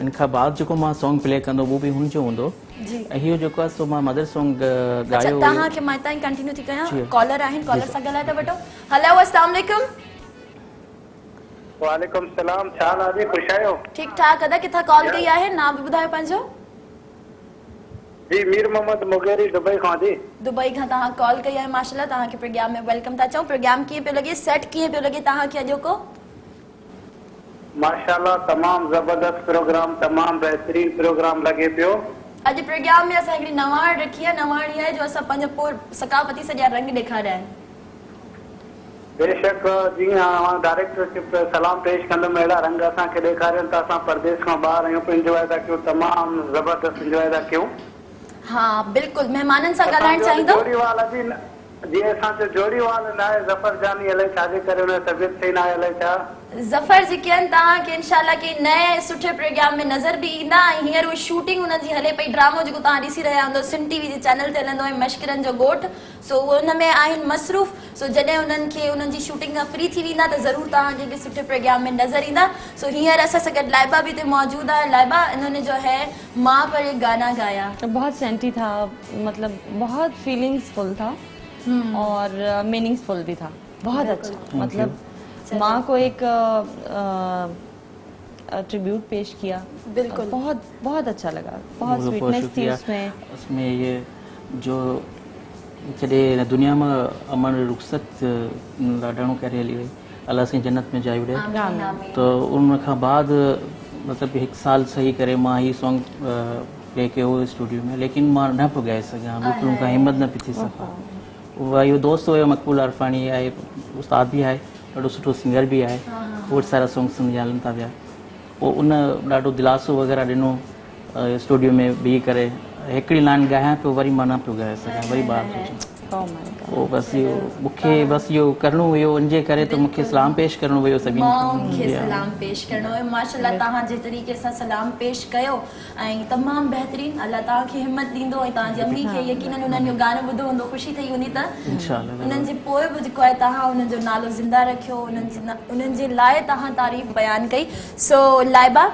इन खां बाद जेको मां सॉन्ग प्ले कंदो उहो बि हुनजो हूंदो जी ऐं इहो जेको आहे सो मां मदर सॉन्ग अच्छा ॻायो हुयो तव्हांखे मां हितां ई कंटिन्यू थी कयां जी। कॉलर आहिनि कॉलर सां ॻाल्हाए था वठो हेलो अस्सलाम वालेकुम वालेकुम सलाम छा हाल आहे जी ख़ुशि आहियो ठीकु ठाक अदा किथां कॉल कई आहे नाम बि ॿुधायो पंहिंजो जी मीर मोहम्मद मुगेरी दुबई खां जी दुबई खां तव्हां कॉल कई आहे माशाल्लाह तव्हांखे प्रोग्राम में वेलकम था चऊं प्रोग्राम कीअं पियो लॻे सेट कीअं पियो लॻे तव्हांखे अॼोको माशाल्लाह तमाम जबरदस्त प्रोग्राम तमाम बेहतरीन प्रोग्राम लगे पियो अॼु प्रोग्राम में असां हिकिड़ी नवाण रखी आहे नवाणी आहे जो असां पंहिंजो पूरो सकाफ़ती सॼा रंग ॾेखारिया आहिनि बेशक जीअं डायरेक्टर सलाम पेश कंदुमि अहिड़ा रंग असांखे ॾेखारियनि त असां परदेस खां ॿाहिरि आहियूं पियो इंजॉय था कयूं तमामु ज़बरदस्त इंजॉय था कयूं हा बिल्कुलु महिमाननि सां ॻाल्हाइण चाहींदो जोड़ीवाल जी जी असांजो जोड़ीवाल न आहे ज़फर जानी अलाए छाजे करे हुन तबियत सही न आहे अलाए छा ज़फर जेके आहिनि तव्हांखे इनशाला के नए सुठे प्रोग्राम में नज़र बि ईंदा ऐं हींअर उहा शूटिंग हुननि जी हले पई ड्रामो जेको तव्हां ॾिसी रहिया हूंदो सिन टीवी जे चैनल ते हलंदो आहे मश्किरनि जो ॻोठ सो उहो हुन में आहिनि मसरूफ़ सो जॾहिं हुननि खे हुननि जी शूटिंग खां फ्री थी वेंदा त ज़रूरु तव्हांखे बि सुठे प्रोग्राम में नज़र ईंदा सो हींअर असां सां गॾु लाइबा भी हिते मौजूद आहे लाइबा इन्होंने जो है माँ पर एक गाना गाया बहुत सेंटी था मतलब बहुत फीलिंग्सफुल था और मीनिंगफुल भी था बहुत अच्छा मतलब माँ को एक ट्रिब्यूट पेश किया बिल्कुल बहुत बहुत अच्छा लगा बहुत स्वीटनेस थी उसमें ये जो जॾहिं दुनिया में अमन रुख़सत लाॾाणो करे हली वई अलाह साईं जन्नत में जाइ विड़े तो उन खां बाद मतलब हिकु साल सही करे मां ही सॉन्ग प्ले कयो स्टूडियो में लेकिन मां न पियो ॻाए सघां बिल्कुलु मूंखां हिमत न पई थी सघां उहा इहो दोस्त हुयो मक़बूल अरफानी आहे उस्ताद बि आहे ॾाढो सुठो सिंगर बि आहे खोड़ सारा सॉन्ग सिंधी हलनि था पिया पोइ उन ॾाढो दिलासो वग़ैरह ॾिनो स्टूडियो में बीह करे हिकिड़ी लाइन ॻायां पियो वरी मां न पियो ॻाए सघां वरी ॿार पोइ बसि इहो मूंखे बसि इहो करिणो हुयो उनजे करे त मूंखे सलाम पेश करिणो हुयो सभिनी खे सलाम पेश करिणो हुयो माशाल्लाह तव्हां जे तरीक़े सां सलाम पेश कयो ऐं तमामु बहितरीन अलाह तव्हांखे हिमत ॾींदो ऐं तव्हांजी अम्मी खे यकीनन उन्हनि जो गानो ॿुधो हूंदो ख़ुशी ठही हूंदी त उन्हनि जे पोइ बि जेको आहे तव्हां उन्हनि जो नालो ज़िंदा रखियो उन्हनि जे लाइ तव्हां तारीफ़ बयानु कई सो लाइबा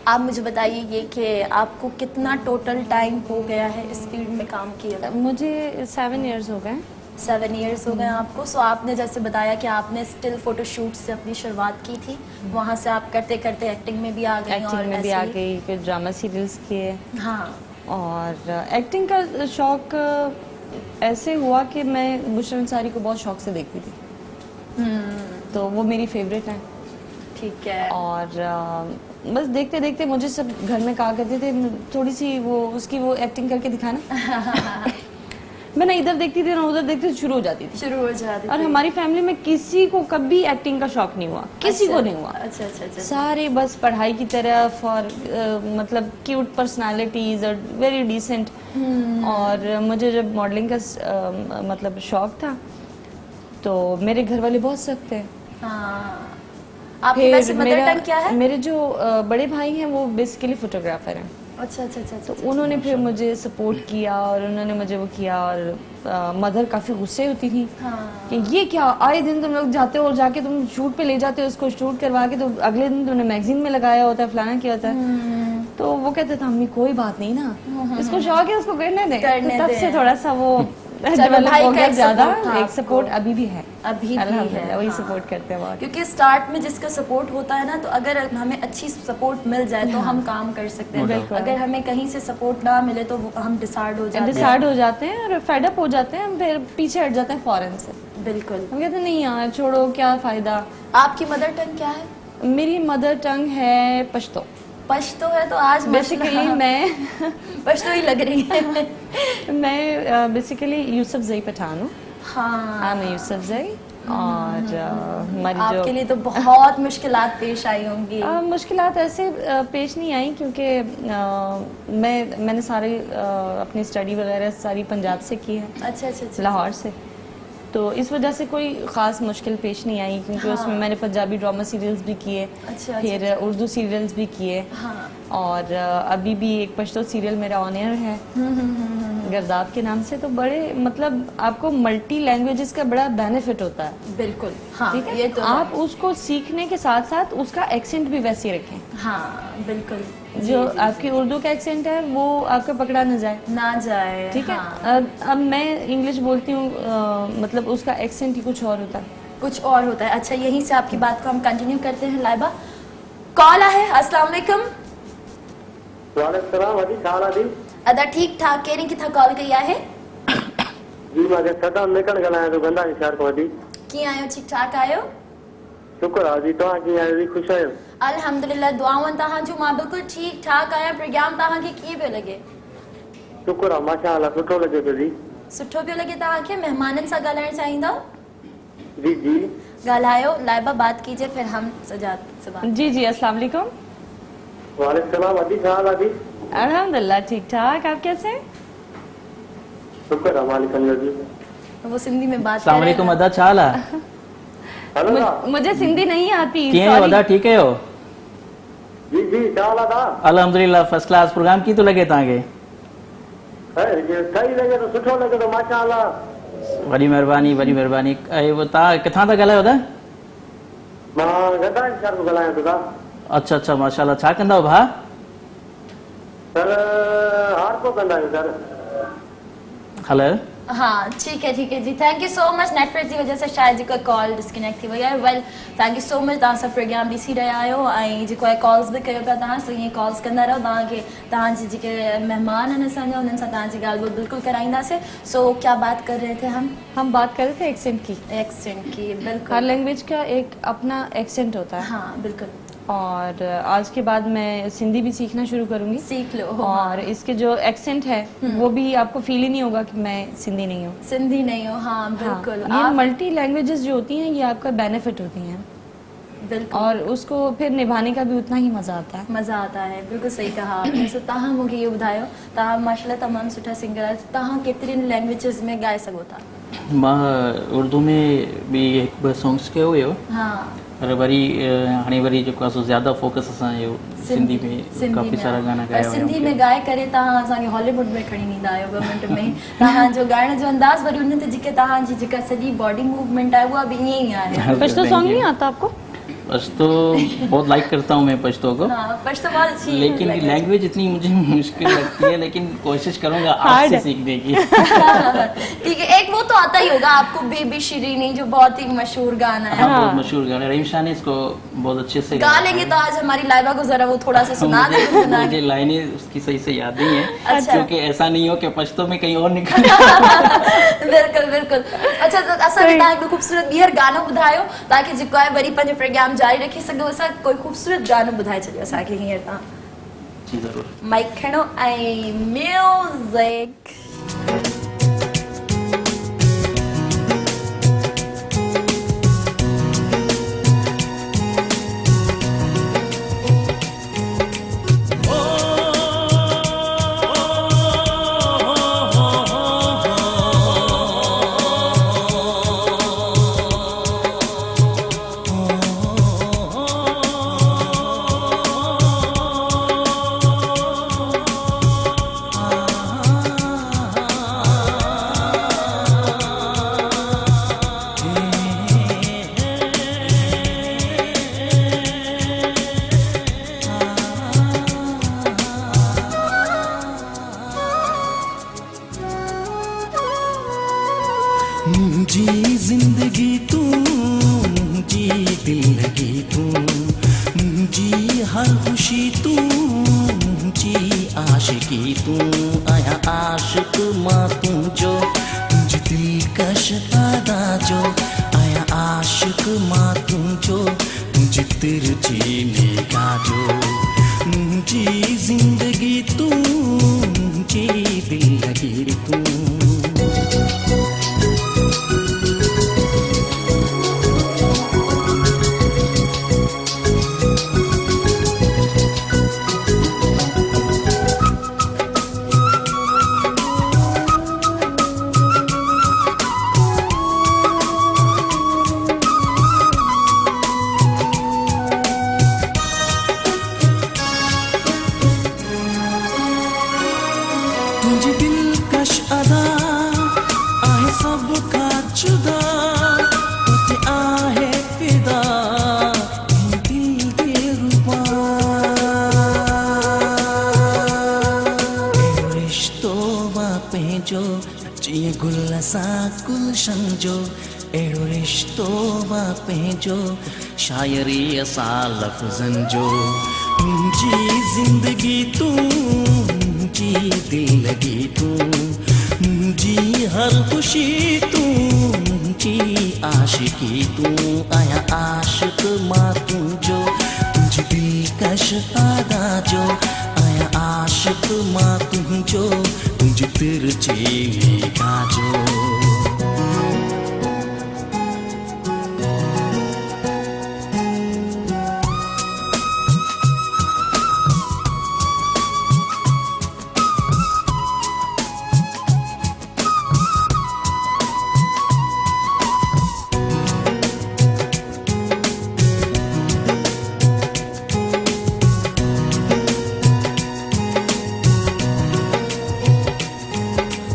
आप मुझे बताइए ये कि आपको कितना टोटल टाइम हो गया है इस फील्ड में काम किए? मुझे 7 इयर्स हो गए। 7 इयर्स हो गए आपको। सो आपने जैसे बताया कि आपने स्टिल फोटोशूट से अपनी शुरुआत की थी, वहाँ से आप करते करते एक्टिंग में भी आ गई। एक्टिंग में भी आ गई, फिर ड्रामा सीरियल्स किए। हाँ, और एक्टिंग का शौक ऐसे हुआ कि मैं बुशरा अंसारी को बहुत शौक से देखती थी, तो वो मेरी फेवरेट है। ठीक है। और बस देखते देखते मुझे सब घर में कहा करते थे थोड़ी सी वो उसकी वो एक्टिंग करके दिखाना। मैं ना इधर देखती थी ना उधर देखती थी, शुरू हो जाती थी। शुरू हो जाती और थी। हमारी फैमिली में किसी को कभी एक्टिंग का शौक नहीं हुआ, किसी को नहीं हुआ। अच्छा अच्छा अच्छा। सारे बस पढ़ाई की तरफ और मतलब क्यूट पर्सनालिटीज और वेरी डिसेंट। और मुझे जब मॉडलिंग का मतलब शौक था तो मेरे घर वाले बहुत सख्त थे। हाँ। आपके वैसे मदर टंग क्या है? मेरे जो बड़े भाई हैं वो बेसिकली फोटोग्राफर हैं। अच्छा अच्छा अच्छा तो अच्छा। उन्होंने फिर मुझे सपोर्ट किया और उन्होंने मुझे वो किया। और मदर काफ़ी गुस्से होती थी हाँ। कि ये क्या आए दिन तुम लोग जाते हो और जाके तुम शूट पे ले जाते हो उसको, शूट करवा के तो अगले दिन तुमने मैगजीन में लगाया होता है, फलाना किया होता है। तो वो कहते थे अम्मी कोई बात नहीं ना, इसको शौक है उसको करने दे। तो तब से थोड़ा सा वो डेवलप भाई हो का गया एक ज्यादा। support था एक आपको। सपोर्ट अभी भी है, अभी भी अल्हम्दुलिल्लाह, है, वही हाँ। सपोर्ट करते हैं बहुत। क्योंकि स्टार्ट में जिसका सपोर्ट होता है ना, तो अगर हमें अच्छी सपोर्ट मिल जाए तो हम काम कर सकते हैं। बिल्कुल। अगर हमें कहीं से सपोर्ट ना मिले तो हम डिसार्ड हो जाते हैं। डिसाइड हो जाते हैं और फेड अप हो जाते हैं, हम फिर पीछे हट जाते हैं फॉरेन से। बिल्कुल। हम कहते हैं नहीं यार छोड़ो, क्या फायदा। आपकी मदर टंग क्या है? मेरी मदर टंग है पश्तो। पश्तो है तो आज बेसिकली मैं पश्तो ही लग रही है। मैं बेसिकली यूसुफ जई पठान हूँ। हाँ। मैं यूसुफ जई। और हमारी जो आपके लिए तो बहुत मुश्किलात पेश आई होंगी। मुश्किलात ऐसे पेश नहीं आई क्योंकि मैंने सारे अपनी स्टडी वगैरह सारी पंजाब से की है, अच्छा अच्छा अच्छा। लाहौर से। तो इस वजह से कोई ख़ास मुश्किल पेश नहीं आई क्योंकि उसमें मैंने पंजाबी ड्रामा सीरियल्स भी किए, अच्छा, फिर उर्दू सीरियल्स भी किए। हाँ। और अभी भी एक पश्तो सीरियल मेरा ऑन एयर है गर्दाब के नाम से। तो बड़े मतलब आपको मल्टी लैंग्वेजेस का बड़ा बेनिफिट होता है। बिल्कुल। हाँ, ठीक है, ये तो आप उसको सीखने के साथ साथ उसका एक्सेंट भी वैसे ही रखें। हाँ बिल्कुल। जो आपकी उर्दू का एक्सेंट है वो आपका पकड़ा न जाए, ना जाए। ठीक है। हाँ। अब मैं इंग्लिश बोलती हूँ, मतलब उसका एक्सेंट ही कुछ और होता है। कुछ और होता है। अच्छा, यहीं से आपकी बात को हम कंटिन्यू करते हैं। लाइबा कॉल है। अस्सलाम वालेकुम। वालेकुम सलाम। अदी खाला दी अदा ठीक ठाक केरी किथा कॉल कई आहे? जी मां सदा निकल गया तो गंदा शहर को अदी की आयो? ठीक ठाक आयो? शुक्र आहे जी। तव्हां कीअं आहियो? खुश आहियो? अल्हम्दुलिल्लाह, दुआवन तहां जो मां बिल्कुल ठीक ठाक आया। प्रोग्राम तहां के कीअं पियो लगे? शुक्र आहे माशाअल्लाह, सुठो लॻे पियो जी। सुठो पियो लगे तहां के? मेहमानन सां ॻाल्हाइण चाहींदव? जी जी ॻाल्हायो। लाइबा बात कीजिए, फिर हम सजाद से बात। जी जी, अस्सलाम वालेकुम। वालेकुम सलाम। अदी खाल अदी अल्हम्दुलिल्लाह ठीक ठाक। आप कैसे हैं? शुक्र आहे मालिक जो जी। वो सिंधी में बात अस्सलाम वालेकुम अदा, छा हाल आहे? हेलो दा मुझे सिंधी नहीं आती, कीअं आहियो अदा, ठीक आहियो? जी जी छा हाल आहे दा? अल्हम्दुलिल्लाह फर्स्ट क्लास। प्रोग्राम कीअं थो लॻे तव्हांखे? सही लॻे थो, सुठो लॻे थो माशाअल्लाह। वॾी महिरबानी, वॾी महिरबानी। ऐं वो तव्हां किथां था ॻाल्हायो अदा? मां गंदा शहर को ॻाल्हायां थो दा। अच्छा अच्छा, माशाल्लाह। छा कंदा आहियो भाउ? सर हार को कंदा आहियूं सर। हेलो। हाँ ठीक है जी। Thank you so much. Network की वजह से शायद जो कॉल डिस्कनेक्ट थी वई आहे। Well thank you so much. तव्हां सभु प्रोग्राम ॾिसी रहिया आहियो ऐं जेको आहे कॉल्स बि कयो पिया तव्हां। सो ईअं कॉल्स कंदा रहो। तव्हांखे तव्हांजे जेके मेहमान आहिनि असांजा उन्हनि सां तव्हांजी ॻाल्हि ॿोल बिल्कुलु कराईंदासीं। सो क्या बात कर रहे थे हम बात कर रहे थे एक्सेंट की। एक्सेंट की। हर बिल्कुल। लैंग्वेज का एक अपना एक्सेंट होता है। हाँ बिल्कुल। और आज के बाद मैं सिंधी भी सीखना शुरू करूंगी। सीख लो। और इसके जो एक्सेंट है वो भी आपको फील ही नहीं होगा कि मैं सिंधी नहीं हूँ। सिंधी नहीं हो। हाँ बिल्कुल। हाँ, ये मल्टी लैंग्वेजेस जो होती हैं ये आपका बेनिफिट होती हैं बिल्कुल। और उसको फिर निभाने का भी उतना ही मजा आता है। मज़ा आता है। बिल्कुल सही कहा आपने। सो तव्हां मूंखे इहो ॿुधायो, तव्हां माशाल्लाह तमामु सुठा सिंगर आहियो। तव्हां केतिरनि लैंग्वेजेस में ॻाए सघो था? मां उर्दू में भी हिकु ॿ सॉन्ग्स कयो हुयो, हाँ। पर वरी हाणे वरी जेको आहे सो ज़्यादा फोकस असां इहो सिंधी में काफ़ी सारा गाना पर ॻाया सिंधी हुया। में ॻाए करे तव्हां असांखे हॉलीवुड में खणी ईंदा आहियो 2 मिंट में। तव्हांजो ॻाइण जो अंदाज़ वरी उन ते जेके तव्हांजी जेका सॼी बॉडी मूवमेंट आहे उहा बि ईअं ई आहे। पश्तो सॉन्ग नहीं आता आपको? पश्तो बहुत लाइक करता हूँ मैं पश्तो को, हाँ, पश्तो बहुत अच्छी लेकिन लगे। लैंग्वेज इतनी मुझे मुश्किल लगती है, लेकिन कोशिश करूँगा Hard आपसे है। सीखने की। ठीक है, एक वो तो आता ही होगा आपको, बेबी शिरीनी, जो बहुत ही मशहूर गाना है। हाँ, बहुत मशहूर गाना, रहीम शाह ने इसको बहुत अच्छे से गा गाया लेंगे है। तो आज हमारी लाइबा को जरा वो थोड़ा सा सुना दे मुझे गुनगुना लाइनें उसकी सही से याद नहीं है, अच्छा। क्योंकि ऐसा नहीं हो कि पश्तो में कहीं और निकल। बिल्कुल बिल्कुल। अच्छा, तो असां खे तव्हां हिकिड़ो ख़ूबसूरत ॿीहर गानो ॿुधायो ताकि जेको आहे वरी पंहिंजो प्रोग्राम जारी रखी सघो। असां कोई ख़ूबसूरत गानो ॿुधाए छॾियो असांखे हींअर तव्हां। जी ज़रूर। माइक खणो ऐं म्यूज़िक। जी जिंदगी तू, जी दिल लगी तू, जी हर खुशी तू, जी आशिकी तू, आया आशिक माँ तू जो, तुझ दिलकश अदा जो, आया आशिक माँ तू जो, तुझ तिरछी निगाह जो, जी जिंदगी तू, जी दिल लगी तू। तुझे दिलकश अदा आहे सबका जुदा, तुझे आहे फिदा दिल दिलरुबा, रिश्तो बापे जो जिए गुल सा गुलशन जो, एड़ो रिश्तो बापे जो शायरी असा लफ्ज़न जो, जी जिंदगी तू, जी दिल लगी तू, जी हर खुशी तू, जी आशिकी तू, आया आशिक माँ तू जो, तुझ दिलकश अदा जो, आया आशिक माँ तू जो, तुझ तिरछी निगाह जो।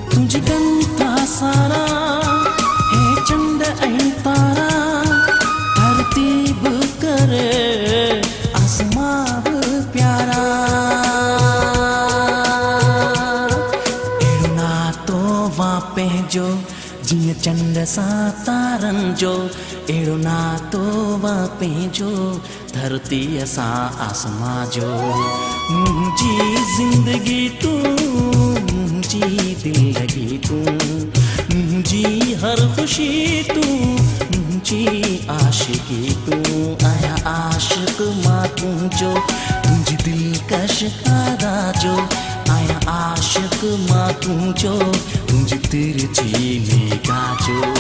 तुझ गंता सारा है चंद ऐं तारा, धरती बि करे आसमां बि प्यारा, अहिड़ो नातो वापे जो जीअं चंड सां तारनि जो, अहिड़ो नातो वापे जो धरतीअ सां आसमां जो, जी जिंदगी तू, जी दिल लगी तू, जी हर खुशी तू, जी आशिकी तू, आया आशिक माँ तू जो, तुझ दिलकश अदा जो, आया आशिक माँ तू जो, तुझ तिरछी निगाह जो।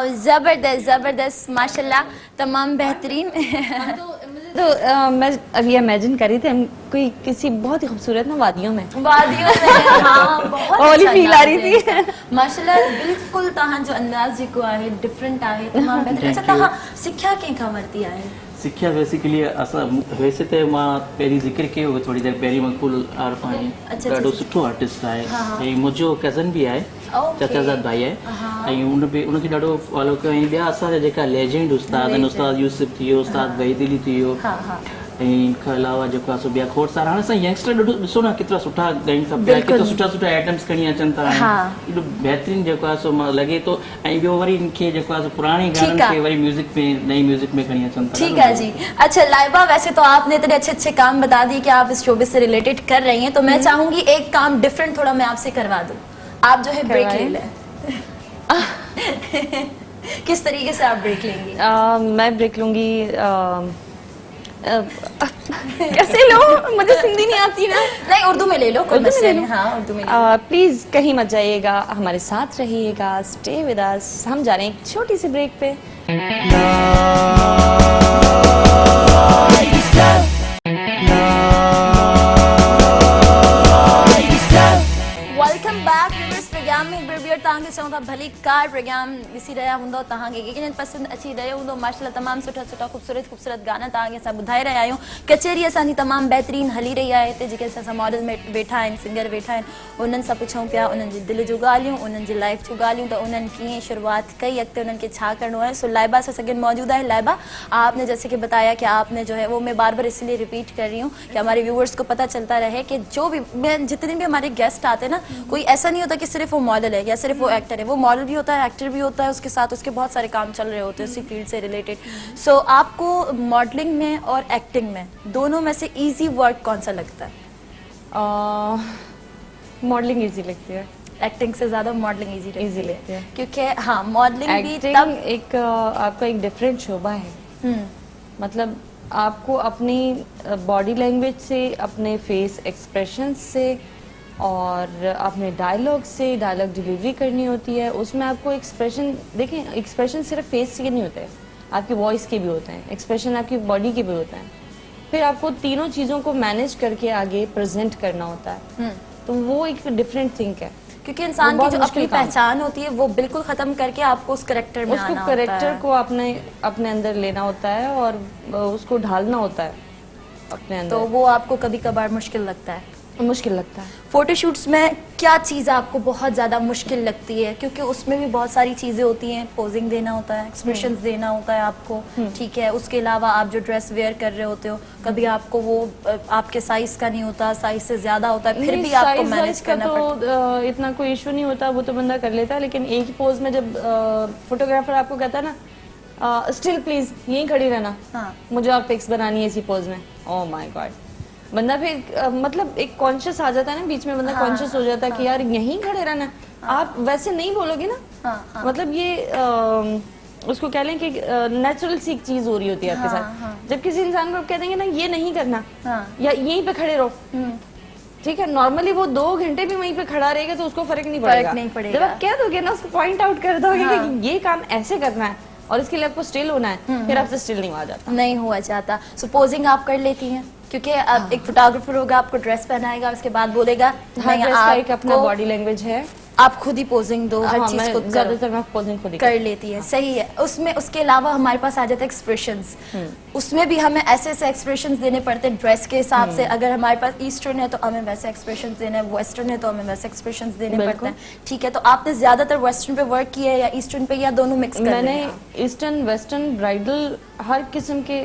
वाह, जबरदस्त जबरदस्त, माशाल्लाह, तमाम बेहतरीन। तो मैं अभी इमेजिन कर रही थी हम कोई किसी बहुत ही खूबसूरत ना वादियों में वादियों में, हाँ, बहुत वाली अच्छा फील आ रही अंदाज़ थी। है। माशाल्लाह, बिल्कुल तहां जो अंदाज़ जेको आहे डिफरेंट आहे, तमाम बेहतरीन। अच्छा, तहां सिख्या कंहिंखां वरिती आहे? सिख्या बेसिकली असां वैसे त मां पहिरीं ज़िक्र कयो हो थोरी देरि पहिरीं मक़बूल आरफ़ानी अच्छा, ॾाढो अच्छा। सुठो आर्टिस्ट आहे ऐं मुंहिंजो कज़न बि आहे, ओके। चाचाज़ाद भाई आहे ऐं उनखे ॾाढो फॉलो कयो। ऐं ॿिया असांजा जेका लेजेंड उस्ताद आहिनि, उस्ताद यूसुफ थी वियो, उस्ताद वहीद अली थी वियो, ऐं इन खां अलावा जेको आहे सो ॿिया खोड़ सारा। हाणे असां यंगस्टर ॾाढो ॾिसो न केतिरा सुठा ॻाइनि था पिया, केतिरा सुठा सुठा आइटम्स खणी अचनि था, एॾो बहितरीनु जेको आहे सो लॻे थो। ऐं ॿियो वरी इनखे जेको आहे सो पुराणे गाननि खे वरी म्यूज़िक में नई म्यूज़िक में खणी अचनि था। ठीक है जी। अच्छा लाइबा, वैसे तो आपने इतने अच्छे अच्छे काम बता दिए कि आप इस शोबे से रिलेटेड कर रही हैं, तो मैं चाहूंगी एक काम डिफरेंट थोड़ा मैं आपसे करवा दूं। आप जो है ब्रेक ले लें। किस तरीके से आप ब्रेक लेंगी? मैं ब्रेक लूंगी कैसे लो, मुझे सिंधी नहीं आती ना। नहीं, उर्दू में ले लो, कोई मसला नहीं। हाँ, उर्दू में ले लो। प्लीज कहीं मत जाइएगा, हमारे साथ रहिएगा, स्टे विद अस। हम जा रहे हैं एक छोटी सी ब्रेक पे। Welcome back viewers. प्रोग्राम में बिरबियर तव्हांखे चऊं था भली कार प्रोग्राम ॾिसी रहिया हूंदो, तव्हांखे केॾी पसंदि अची रहियो हूंदो। माशाल्लाह, तमामु सुठा सुठा ख़ूबसूरत गाना तव्हांखे असां ॿुधाए रहिया आहियूं। कचेरी असांजी तमामु बहितरीनु हली रही आहे हिते। जेके असां मॉडल में वेठा आहिनि, सिंगर वेठा आहिनि, उन्हनि सां पुछूं पिया उन्हनि जी दिलि जूं ॻाल्हियूं, उन्हनि जी लाइफ जूं ॻाल्हियूं, त उन्हनि कीअं शुरुआत कई, अॻिते उन्हनि खे छा करिणो है। सो लाइबा से सगन मौजूद है। लाइबा, आपने जैसे कि बताया कि आपने जो है वो, मैं बार बार इसलिए रिपीट कर रही हूँ कि हमारे व्यूवर्स को पता चलता रहे कि जो भी जितने भी हमारे गेस्ट आते हैं ना, कोई ऐसा नहीं होता कि सिर्फ वो मॉडल है या सिर्फ वो एक्टर है। वो मॉडल भी होता है, एक्टर भी होता है, उसके साथ उसके बहुत सारे काम चल रहे होते हैं उसी फील्ड से रिलेटेड। सो आपको मॉडलिंग में और एक्टिंग में दोनों में से इजी वर्क कौन सा लगता है? मॉडलिंग इजी लगती है, एक्टिंग से ज्यादा मॉडलिंग इजी इजी लगती है, क्योंकि हाँ, मॉडलिंग भी एक्टिंग तब एक आपका एक डिफरेंट शोबा है। मतलब आपको अपनी बॉडी लैंग्वेज से, अपने फेस एक्सप्रेशन से और अपने डायलॉग से डायलॉग डिलीवरी करनी होती है। उसमें आपको एक्सप्रेशन, देखें एक्सप्रेशन सिर्फ फेस के नहीं होते हैं, आपकी वॉइस के भी होते हैं, एक्सप्रेशन आपकी बॉडी के भी होते हैं। फिर आपको तीनों चीज़ों को मैनेज करके आगे प्रेजेंट करना होता है, तो वो एक डिफरेंट थिंग है। क्योंकि इंसान की जो अपनी पहचान होती है वो बिल्कुल खत्म करके आपको उस करेक्टर में आना होता है। उसको करेक्टर को अपने अंदर लेना होता है और उसको ढालना होता है अपने अंदर। तो वो आपको कभी कभार मुश्किल लगता है। फोटोशूट्स में क्या चीज़ आपको बहुत ज़्यादा मुश्किल लगती है? क्योंकि उसमें भी बहुत सारी चीज़ें होती हैं, पोजिंग देना होता है, एक्सप्रेशंस देना होता है आपको, ठीक है। उसके अलावा आप जो ड्रेस वेयर कर रहे होते हो, कभी आपको वो आपके साइज का नहीं होता, साइज से ज़्यादा होता है, फिर भी आपको मैनेज करना पड़ता है। इतना कोई इशू नहीं होता, वो तो बंदा कर लेता है। लेकिन एक ही पोज में जब फोटोग्राफर आपको कहता है ना, स्टिल प्लीज यहीं खड़ी रहना, मुझे आप पिक्स बनानी है इसी पोज में, ओह माय गॉड, बंदा फिर मतलब एक कॉन्शियस आ जाता है ना बीच में, बंदा कॉन्शियस हो जाता है कि यार यहीं खड़े रहना। आप वैसे नहीं बोलोगे ना, मतलब ये उसको कह लें कि नेचुरल सी चीज हो रही होती है आपके साथ। जब किसी इंसान को आप कह देंगे ना ये नहीं करना या यहीं पे खड़े रहो, ठीक है, नॉर्मली वो 2 घंटे भी वहीं पे खड़ा रहेगा तो उसको फर्क नहीं पड़ेगा। जब आप कह दोगे ना, उसको पॉइंट आउट कर दोगे कि ये काम ऐसे करना है और इसके लिए आपको स्टिल होना है, फिर आपसे स्टिल नहीं हुआ जाता। सपोजिंग आप कर लेती हैं, क्योंकि अब एक फोटोग्राफर होगा, आपको ड्रेस पहनाएगा, उसके बाद बोलेगा एक अपना बॉडी लैंग्वेज है, आप खुद ही पोजिंग दो, हर चीज को ज्यादातर मैं पोजिंग खुद ही कर लेती है, सही है। उसमें उसके अलावा हमारे पास आ जाता है एक्सप्रेशंस, उसमें भी हमें ऐसे ऐसे एक्सप्रेशंस देने पड़ते हैं ड्रेस के हिसाब से। अगर हमारे पास ईस्टर्न है तो हमें वैसे एक्सप्रेशंस देने हैं, वेस्टर्न है तो हमें वैसे एक्सप्रेशंस देने पड़ते हैं, ठीक है। तो आपने ज्यादातर वेस्टर्न पे वर्क किया है या ईस्टर्न पे, या दोनों मिक्स कर? मैंने ईस्टर्न, वेस्टर्न, ब्राइडल, हर किस्म के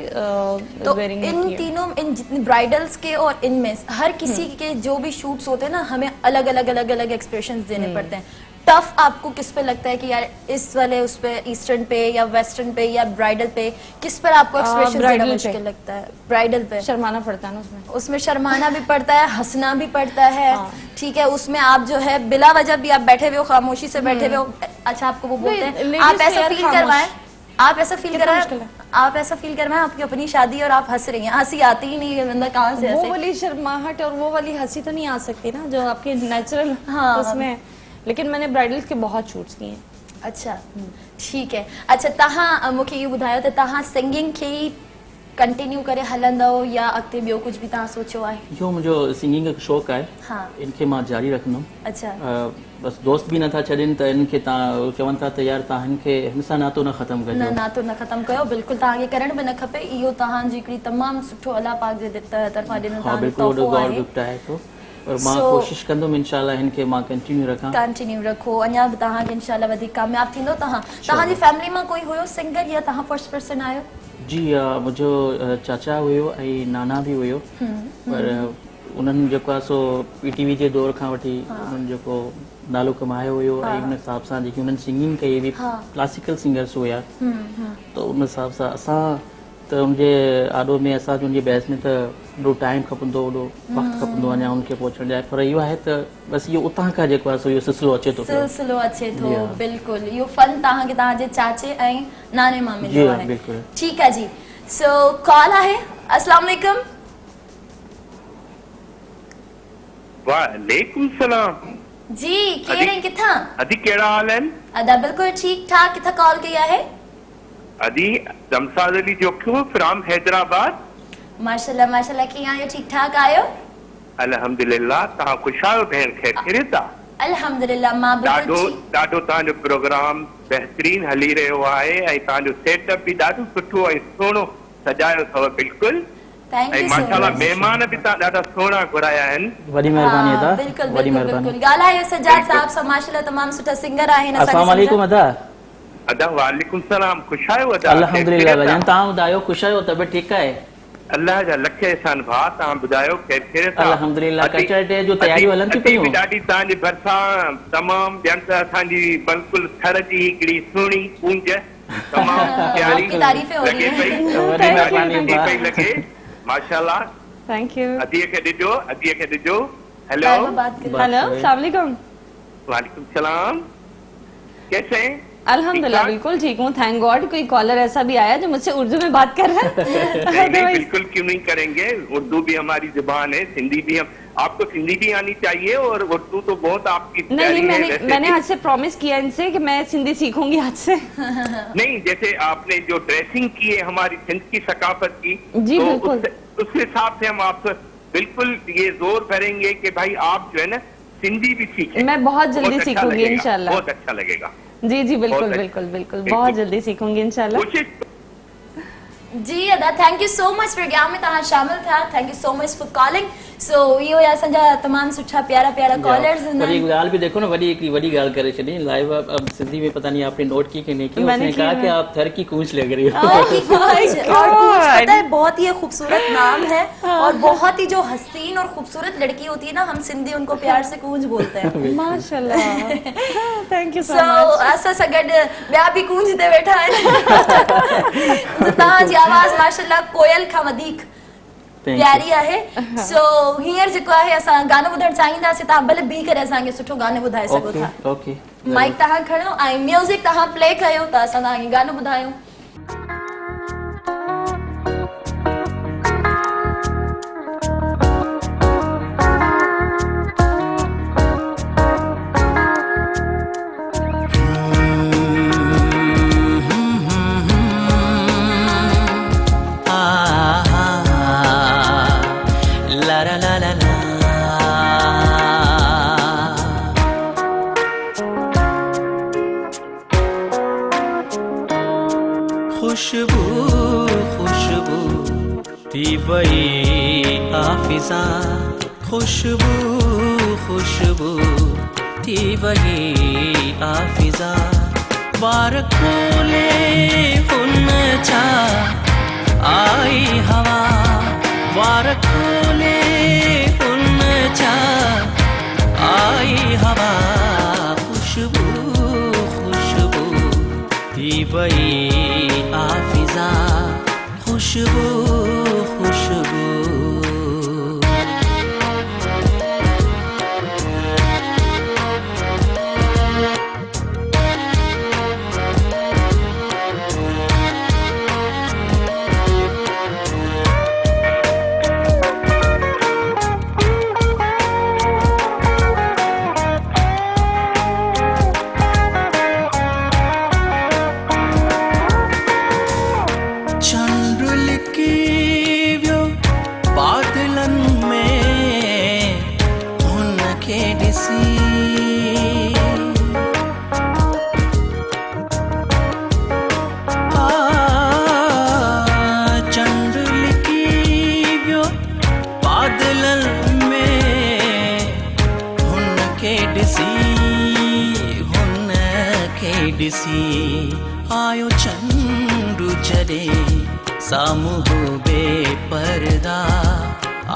तो इन तीनों, इन जितने ब्राइडल्स के और इनमें हर किसी के जो भी शूट्स होते हैं ना, हमें अलग अलग एक्सप्रेशंस देने पड़ते हैं। टफ आपको किस पे लगता है कि यार इस वाले उस पे, ईस्टर्न पे या वेस्टर्न पे या ब्राइडल पे, किस पर आपको एक्सप्रेशन देना मुश्किल लगता है? ब्राइडल पे शर्माना पड़ता है ना, उसमें शर्माना भी पड़ता है, हंसना भी पड़ता है, ठीक है। उसमें आप जो है बिला वजह भी आप बैठे हुए हो, खामोशी से बैठे हुए हो, अच्छा आपको वो बोलते हैं, आप ऐसा फील करवाएं, आप ऐसा फील करवाएं आपकी अपनी शादी और आप हंस रही हैं, हंसी आती ही नहीं है, बंदा कहाँ से हंसे? वो वाली शर्माहट और वो वाली हंसी तो नहीं आ सकती ना जो आपके नेचुरल उसमें। लेकिन मैंने ब्राइडल्स के बहुत शूट्स किए हैं। अच्छा ठीक है। अच्छा तव्हां मूंखे इहो ॿुधायो त तव्हां सिंगिंग खे कंटिन्यू करे हलंदव या अॻिते ॿियो कुझु बि तव्हां सोचियो आहे? इहो मुंहिंजो सिंगिंग जो शौक़ु आहे, हा इनखे मां जारी रखंदुमि। अच्छा बस दोस्त बि नथा छॾनि त इनखे तव्हां चवनि था त यार तव्हां हिनखे हिन सां नातो न ख़तमु न कजो। नातो न ख़तमु कयो, बिल्कुलु तव्हांखे करणु बि न खपे। इहो तव्हांजी हिकिड़ी तमामु सुठो अलाह पाक जे तरफ़ां ॾिनो हाँ बिल्कुलु वॾो गौर गिफ्ट आहे तो, और मां कोशिशि कंदुमि इंशाल्लाह हिनखे मां कंटिन्यू रखां। कंटिन्यू रखो, अञा बि तव्हांखे इंशाल्लाह वधीक कामयाबु थींदो। तव्हांजी फैमिली मां कोई हुयो सिंगर या तव्हां फर्स्ट पर्सन आहियो? जी मुंहिंजो चाचा हुयो ऐं नाना बि हुयो, पर उन्हनि जेको आहे सो PTV जे दौर खां वठी उन्हनि जेको नालो कमायो हुयो ऐं उन हिसाब सां जेकी उन्हनि सिंगिंग कई हुई, क्लासिकल सिंगर्स हुया, त उन हिसाब सां असां त उनजे आॾो में असांजो उनजे बहस में त एॾो टाइम खपंदो, एॾो वक़्तु खपंदो अञा उनखे पहुचण लाइ, पर इहो आहे त बसि इहो उतां खां जेको आहे सो इहो सिलसिलो अचे थो पियो। सिलसिलो अचे थो, बिल्कुलु। इहो फन तव्हांखे तव्हांजे चाचे ऐं नाने मां मिलियो आहे। बिल्कुलु ठीकु आहे जी। सो कॉल आहे। अस्सलाम वालेकुम। वालेकुम सलाम जी केरु आहिनि, किथां? अदी कहिड़ा हाल आहिनि? अदा बिल्कुलु ठीकु ठाक। किथां कॉल कई आहे? अदी दमसाद अली जोखियो फ्रॉम हैदराबाद। माशाल्लाह माशाल्लाह, कीअं आहियो? ठीकु ठाक आहियो? अल्हम्दुलिल्लाह। तव्हां ख़ुश आहियो भेण? ख़ैरियत आहे? अल्हम्दुलिल्लाह। मां ॾाढो ॾाढो तव्हांजो प्रोग्राम बहितरीन हली रहियो आहे ऐं तव्हांजो सेटअप बि ॾाढो सुठो ऐं सुहिणो सजायो अथव बिल्कुलु। ऐं माशाल्लाह महिमान बि तव्हां ॾाढा सुहिणा घुराया आहिनि। वॾी महिरबानी अदा, बिल्कुलु वॾी बिल्कुलु महिरबानी। बिल्कुलु। ॻाल्हायो सजाद साहब सां, माशाल्लाह तमामु सुठा सिंगर आहिनि। अस्सलाम वालेकुम अदा। अदा वालेकुम सलाम। ख़ुश आहियो अदा? अल्हम्दुलिल्लाह भॼन, तव्हां ॿुधायो ख़ुशि आहियो? तबियत ठीकु आहे? अल्लाह जा लख एहसान भाउ। तव्हां ॿुधायो ख़ैरियत आहे? अल्हम्दुलिल्लाह। कल्चर डे जो तयारियूं हलनि थियूं पियूं? ॾाढी तव्हांजे भरिसां तमामु ॼण त असांजी बिल्कुलु थर जी हिकिड़ी सुहिणी पूंज तमामु प्यारी तारीफ़ें हो रही लॻे पई, वॾी महिरबानी ॾाढी पई लॻे माशाल्लाह। Thank you. अदीअ खे ॾिजो। हेलो हेलो अस्सलाम वालेकुम। वालेकुम सलाम। कैसे हैं? अल्हम्दुलिल्लाह बिल्कुल ठीक हूँ, थैंक गॉड। कोई कॉलर ऐसा भी आया जो मुझसे उर्दू में बात कर रहा है। नहीं, बिल्कुल क्यों नहीं करेंगे। उर्दू भी हमारी जुबान है, सिंधी भी हम आपको सिंधी भी आनी चाहिए और उर्दू तो बहुत आपकी नहीं, मैंने आज से प्रॉमिस किया इनसे कि मैं सिंधी सीखूंगी आज से। नहीं, जैसे आपने जो ड्रेसिंग की है हमारी सिंध की सकाफत की, जी तो बिल्कुल उस हिसाब से हम आपसे बिल्कुल ये जोर भरेंगे कि भाई आप जो है ना सिंधी भी सीखें। मैं बहुत जल्दी सीखूंगी इंशाल्लाह। बहुत अच्छा लगेगा। जी जी बिल्कुल बिल्कुल बिल्कुल, बहुत जल्दी सीखूंगी इंशाल्लाह। जी अदा, thank you so much programme में तव्हां शामिल थिया। Thank you so much for calling. सो इहो असांजा तमामु सुठा प्यारा प्यारा कॉलर्स वही ॻाल्हि भी देखो ना, वही वही ॻाल्हि करे छॾी लाइव। अब सिंधी में पता नहीं आपने नोट की कि नहीं की, उसने कहा कि आप थर की कूंच लग रही हो। और कूंच पता है बहुत ही खूबसूरत नाम है और बहुत ही जो हसीन और खूबसूरत लड़की होती है ना, हम सिंधी उनको प्यार से कूंच बोलते हैं। माशाल्लाह, thank you so so much. असां सां गॾु ॿिया बि कूंज ते वेठा आहिनि। तव्हांजी आवाज़ माशाल्लाह कोयल खां वधीक प्यारी आहे। सो हींअर जेको आहे असां गानो ॿुधणु चाहींदासीं, तव्हां भले बीह करे असांखे सुठो गानो ॿुधाए सघो था। ओके, माइक तव्हां खणो ऐं म्यूज़िक तव्हां प्ले कयो त असां तव्हांखे गानो ॿुधायूं। खुशबू खुशबू थी वही आफिजा, खुशबू खुशबू थी वही आफिजा। बार खोले उन छा आई हवा, बार खोले उन छा आई हवा। खुशबू खुशबू थी वही आफिजा, खुशबू खुशबू। खे ॾिसी आयो चंडु जॾहिं साम्हूं बेपर्दा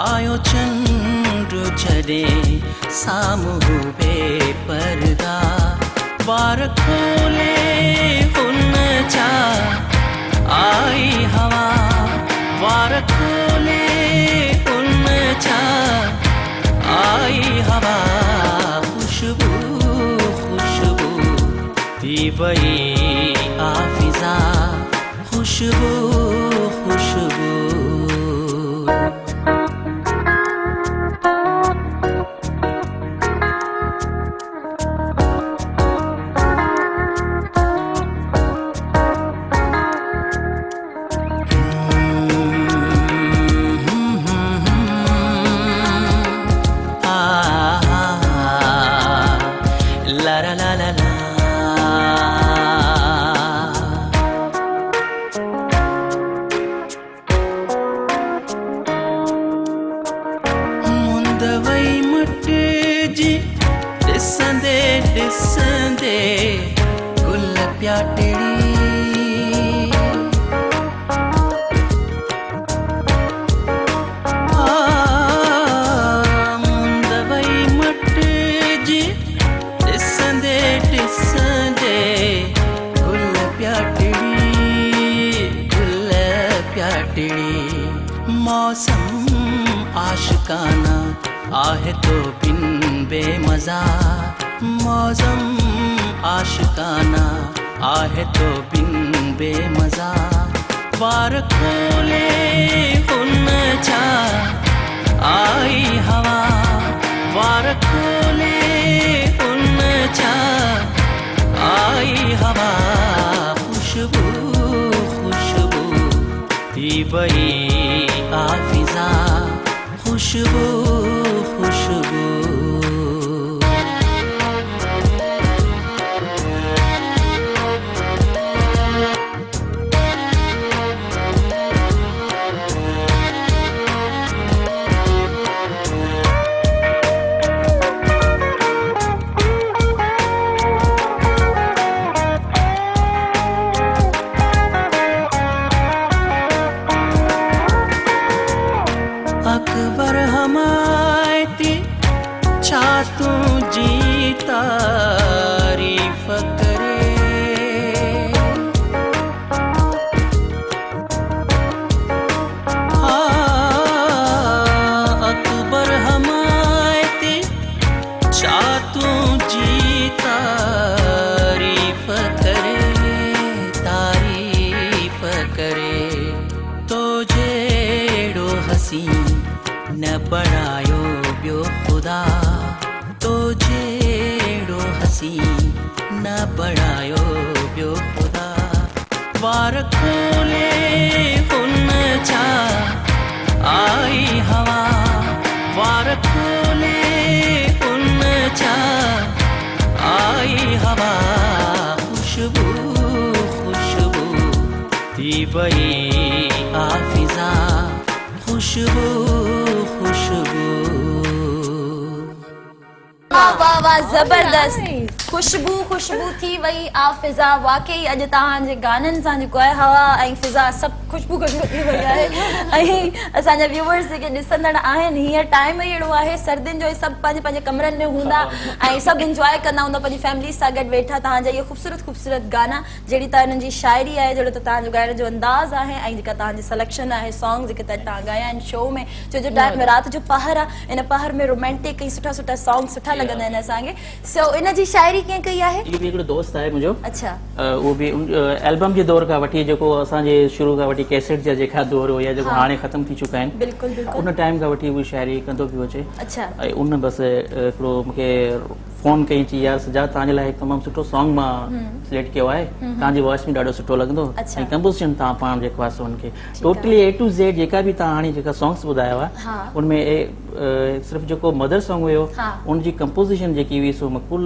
आयो चंडु जॾहिं साम्हूं बेपर्दा वार खोले हुन छा आई हवा वार खोले हुन छा आई हवा खुशबू खुशबू थी वई आफिजा खुशबू खुशबू ॾिसंदे गुल पिया टिड़ी मुंद वई मटिजी ॾिसंदे ॾिसंदे गुल पिया टिड़ी मौसम आशिकाना आहे तो बिन बेमज़ा मौसम आशिकाना आहे तो बिन बेमज़ा वार खोले हुन छा आई हवा वार खोले हुन छा आई हवा खुशबू खुशबू थी वई आफिजा खुशबू खुशबू अकबर हमायती छा तू जी तारीफ करे अकबर हमायती छा तू जी तारीफ करे तो जेड़ो हसी न बणायो ॿियो ख़ुदा तो जेड़ो हसी न बणायो ॿियो ख़ुदा वार खोले हुन छा आई हवा वार खोले हुन छा आई हवा खुशबू खुशबू थी वई आफिजा खुशबू खुशबू वाह वाह जबरदस्त खुशबू खुशबू थी वई आफिजा वाकई अॼु तव्हांजे गाननि सां जेको आहे हवा ऐं फिज़ा सभु खुशबू खुशबू थी वई आहे ऐं असांजा व्यूअर्स जेके ॾिसंदड़ आहिनि हींअर टाइम ई अहिड़ो आहे सर्दियुनि जो सभु पंहिंजे पंहिंजे कमरनि में हूंदा ऐं सभु इंजॉय कंदा हूंदा पंहिंजी फैमिली सां गॾु वेठा तव्हांजा इहे ख़ूबसूरत ख़ूबसूरत गाना जहिड़ी त हिननि जी शाइरी आहे जहिड़ो त तव्हांजो ॻाइण जो अंदाज़ आहे ऐं जेका तव्हांजी सिलेक्शन आहे सॉन्ग जेके तव्हां ॻाया आहिनि शो में छो जो टाइम में राति जो पहर आहे इन पहर में रोमांटिक ऐं सुठा सुठा सॉन्ग सुठा लॻंदा आहिनि असांखे सो इन जी शाइरी कीअं कई आहे इहो बि हिकिड़ो दोस्त आहे मुंहिंजो अच्छा उहो बि एल्बम जे दौर खां वठी जेको असांजे शुरू खां वठी कैसेट जा जेका दौर हुया जेको हाणे ख़तम थी चुका आहिनि बिल्कुलु बिल्कुलु उन टाइम खां वठी उहा शाइरी कंदो पियो अचे अच्छा ऐं उन बसि हिकिड़ो मूंखे फोन कई चई यार सजा तव्हांजे लाइ हिकु तमामु सुठो सॉन्ग मां सिलेक्ट कयो आहे तव्हांजी वॉइस में ॾाढो सुठो लॻंदो ऐं कंपोज़िशन तव्हां पाण जेको आहे सो हुनखे टोटली A to Z जेका बि तव्हां हाणे जेका सॉन्ग्स ॿुधाया हुआ उनमें सिर्फ़ु जेको मदर सॉन्ग हुयो उनजी कंपोज़िशन जेकी हुई सो मक़बूल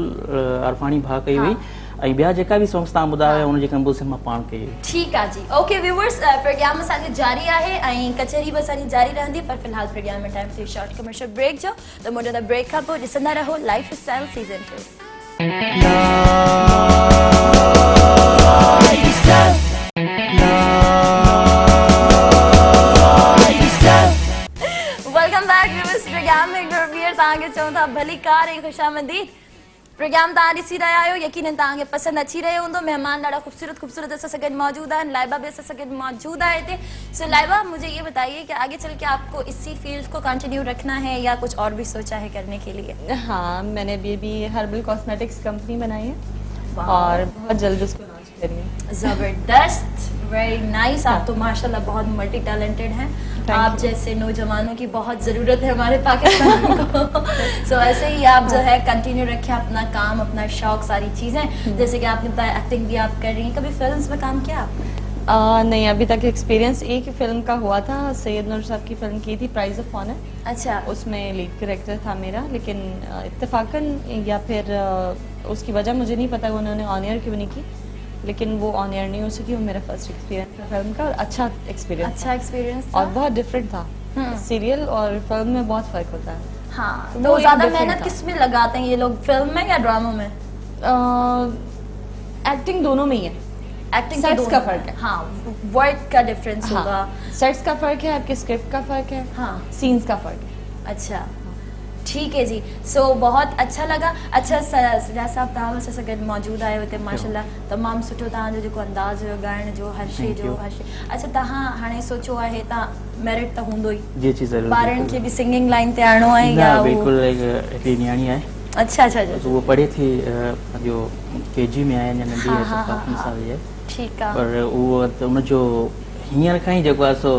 अरफानी भाउ कई हुई ऐं ॿिया जेका बि सॉन्ग्स तव्हां ॿुधाया हुआ उनजी कंपोज़िशन मां पाण कई हुई ठीकु आहे जी ओके व्यूअर्स प्रोग्राम असांजो जारी आहे ऐं कचहरी बि असांजी जारी रहंदी पर फ़िलहाल प्रोग्राम में टाइम थी शॉर्ट कमर्शियल ब्रेक जो त मुंहिंजो ब्रेक खां पोइ ॾिसंदा रहो लाइफ स्टाइल सीज़न 2 वारी खुशामदीद प्रोग्राम तव्हां ॾिसी रहिया आहियो यकीनन तव्हांखे पसंदि अची रहियो हूंदो मेहमान ॾाढा खूबसूरत असां सां गॾु मौजूद आहिनि लाइबा भी असां सां गॾु मौजूद आहे हिते सो लाइबा मुझे ये बताइए कि आगे चल के आपको इसी फील्ड को कंटिन्यू रखना है या कुछ और भी सोचा है करने के लिए? हाँ, मैंने अभी हर्बल कॉस्मेटिक्स कंपनी बनाई है और बहुत जल्द उसको लॉन्च करेंगे। जबरदस्त, वेरी नाइस। आप तो माशाल्लाह बहुत मल्टी टैलेंटेड हैं। आप जैसे नौजवानों की बहुत ज़रूरत है हमारे पाकिस्तान को। सो ऐसे ही आप जो है कंटिन्यू रखें अपना काम, अपना शौक, सारी चीज़ें। जैसे कि आपने बताया एक्टिंग भी आप कर रही हैं, कभी फिल्म्स में काम किया आपने? नहीं, अभी तक एक्सपीरियंस एक ही फिल्म का हुआ था, सैयद नूर साहब की फिल्म की थी प्राइज ऑफ ऑनर। अच्छा। उसमें लीड कैरेक्टर था मेरा, लेकिन इत्तेफाकन या फिर उसकी वजह मुझे नहीं पता उन्होंने ऑन एयर क्यों नहीं की, लेकिन वो ऑन एयर नहीं हो सकी। वो मेरा फर्स्ट एक्सपीरियंस था फिल्म का और अच्छा एक्सपीरियंस था और बहुत डिफरेंट था। सीरियल और फिल्म में बहुत फर्क होता है। हाँ, तो ज्यादा मेहनत किस में लगाते हैं ये लोग, फिल्म में या ड्रामा में? एक्टिंग दोनों में ही है। एक्टिंग सेट्स का फर्क है। हाँ, वर्क का डिफरेंस होगा। सेट्स का फर्क है, आपके स्क्रिप्ट का फर्क है, हाँ, सीन्स का फर्क है। अच्छा, ठीक है जी। सो बहुत अच्छा लगा। अच्छा सजा साहब तव्हां सां गॾु मौजूद आहियो हिते माशाल्लाह तमामु सुठो तव्हांजो जेको अंदाज़ हुयो ॻाइण जो, हर शइ जो हर शइ। अच्छा, तव्हां हाणे सोचियो आहे तव्हां मैरिड त हूंदो ई? जी जी ज़रूर। ॿारनि खे बि सिंगिंग लाइन ते आणो आहे या? बिल्कुल, हिकिड़ी नियाणी आहे। अच्छा अच्छा। वो पढ़े थी जो केजी में आहे, अञा नंढी आहे, 7 साल जी आहे। ठीकु आहे। पर उहो त उनजो हींअर खां ई जेको आहे सो